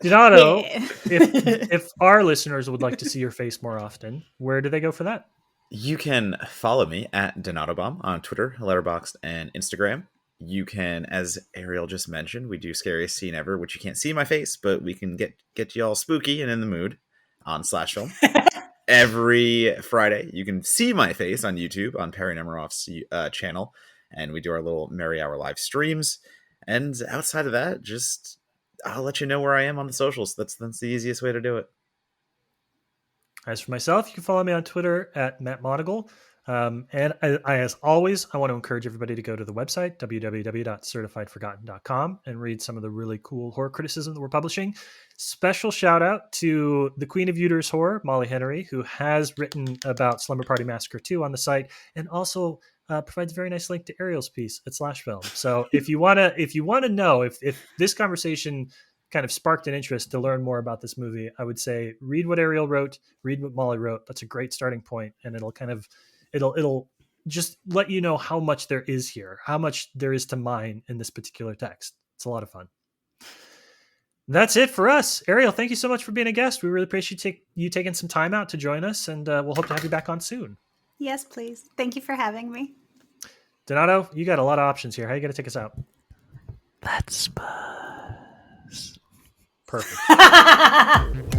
Donato, if our listeners would like to see your face more often, where do they go for that? You can follow me at DonatoBomb on Twitter, Letterboxd, and Instagram. You can, as Ariel just mentioned, we do Scariest Scene Ever, which you can't see my face, but we can get you all spooky and in the mood on Slash Film. Every Friday, you can see my face on YouTube on Perry Nemiroff's channel, and we do our little Merry Hour live streams. And outside of that, just I'll let you know where I am on the socials. That's the easiest way to do it. As for myself, you can follow me on Twitter at Matt Monagle. And as always, I want to encourage everybody to go to the website, www.certifiedforgotten.com, and read some of the really cool horror criticism that we're publishing. Special shout out to the Queen of Uterus Horror, Molly Henry, who has written about Slumber Party Massacre 2 on the site, and also provides a very nice link to Ariel's piece at Slash Film. So if you want to know if this conversation kind of sparked an interest to learn more about this movie, I would say read what Ariel wrote, read what Molly wrote. That's a great starting point, and it'll just let you know how much there is here, how much there is to mine in this particular text. It's a lot of fun. That's it for us. Ariel, thank you so much for being a guest. We really appreciate you taking some time out to join us, and we'll hope to have you back on soon. Yes, please. Thank you for having me. Donato, you got a lot of options here. How you going to take us out? That's Spurs. Perfect.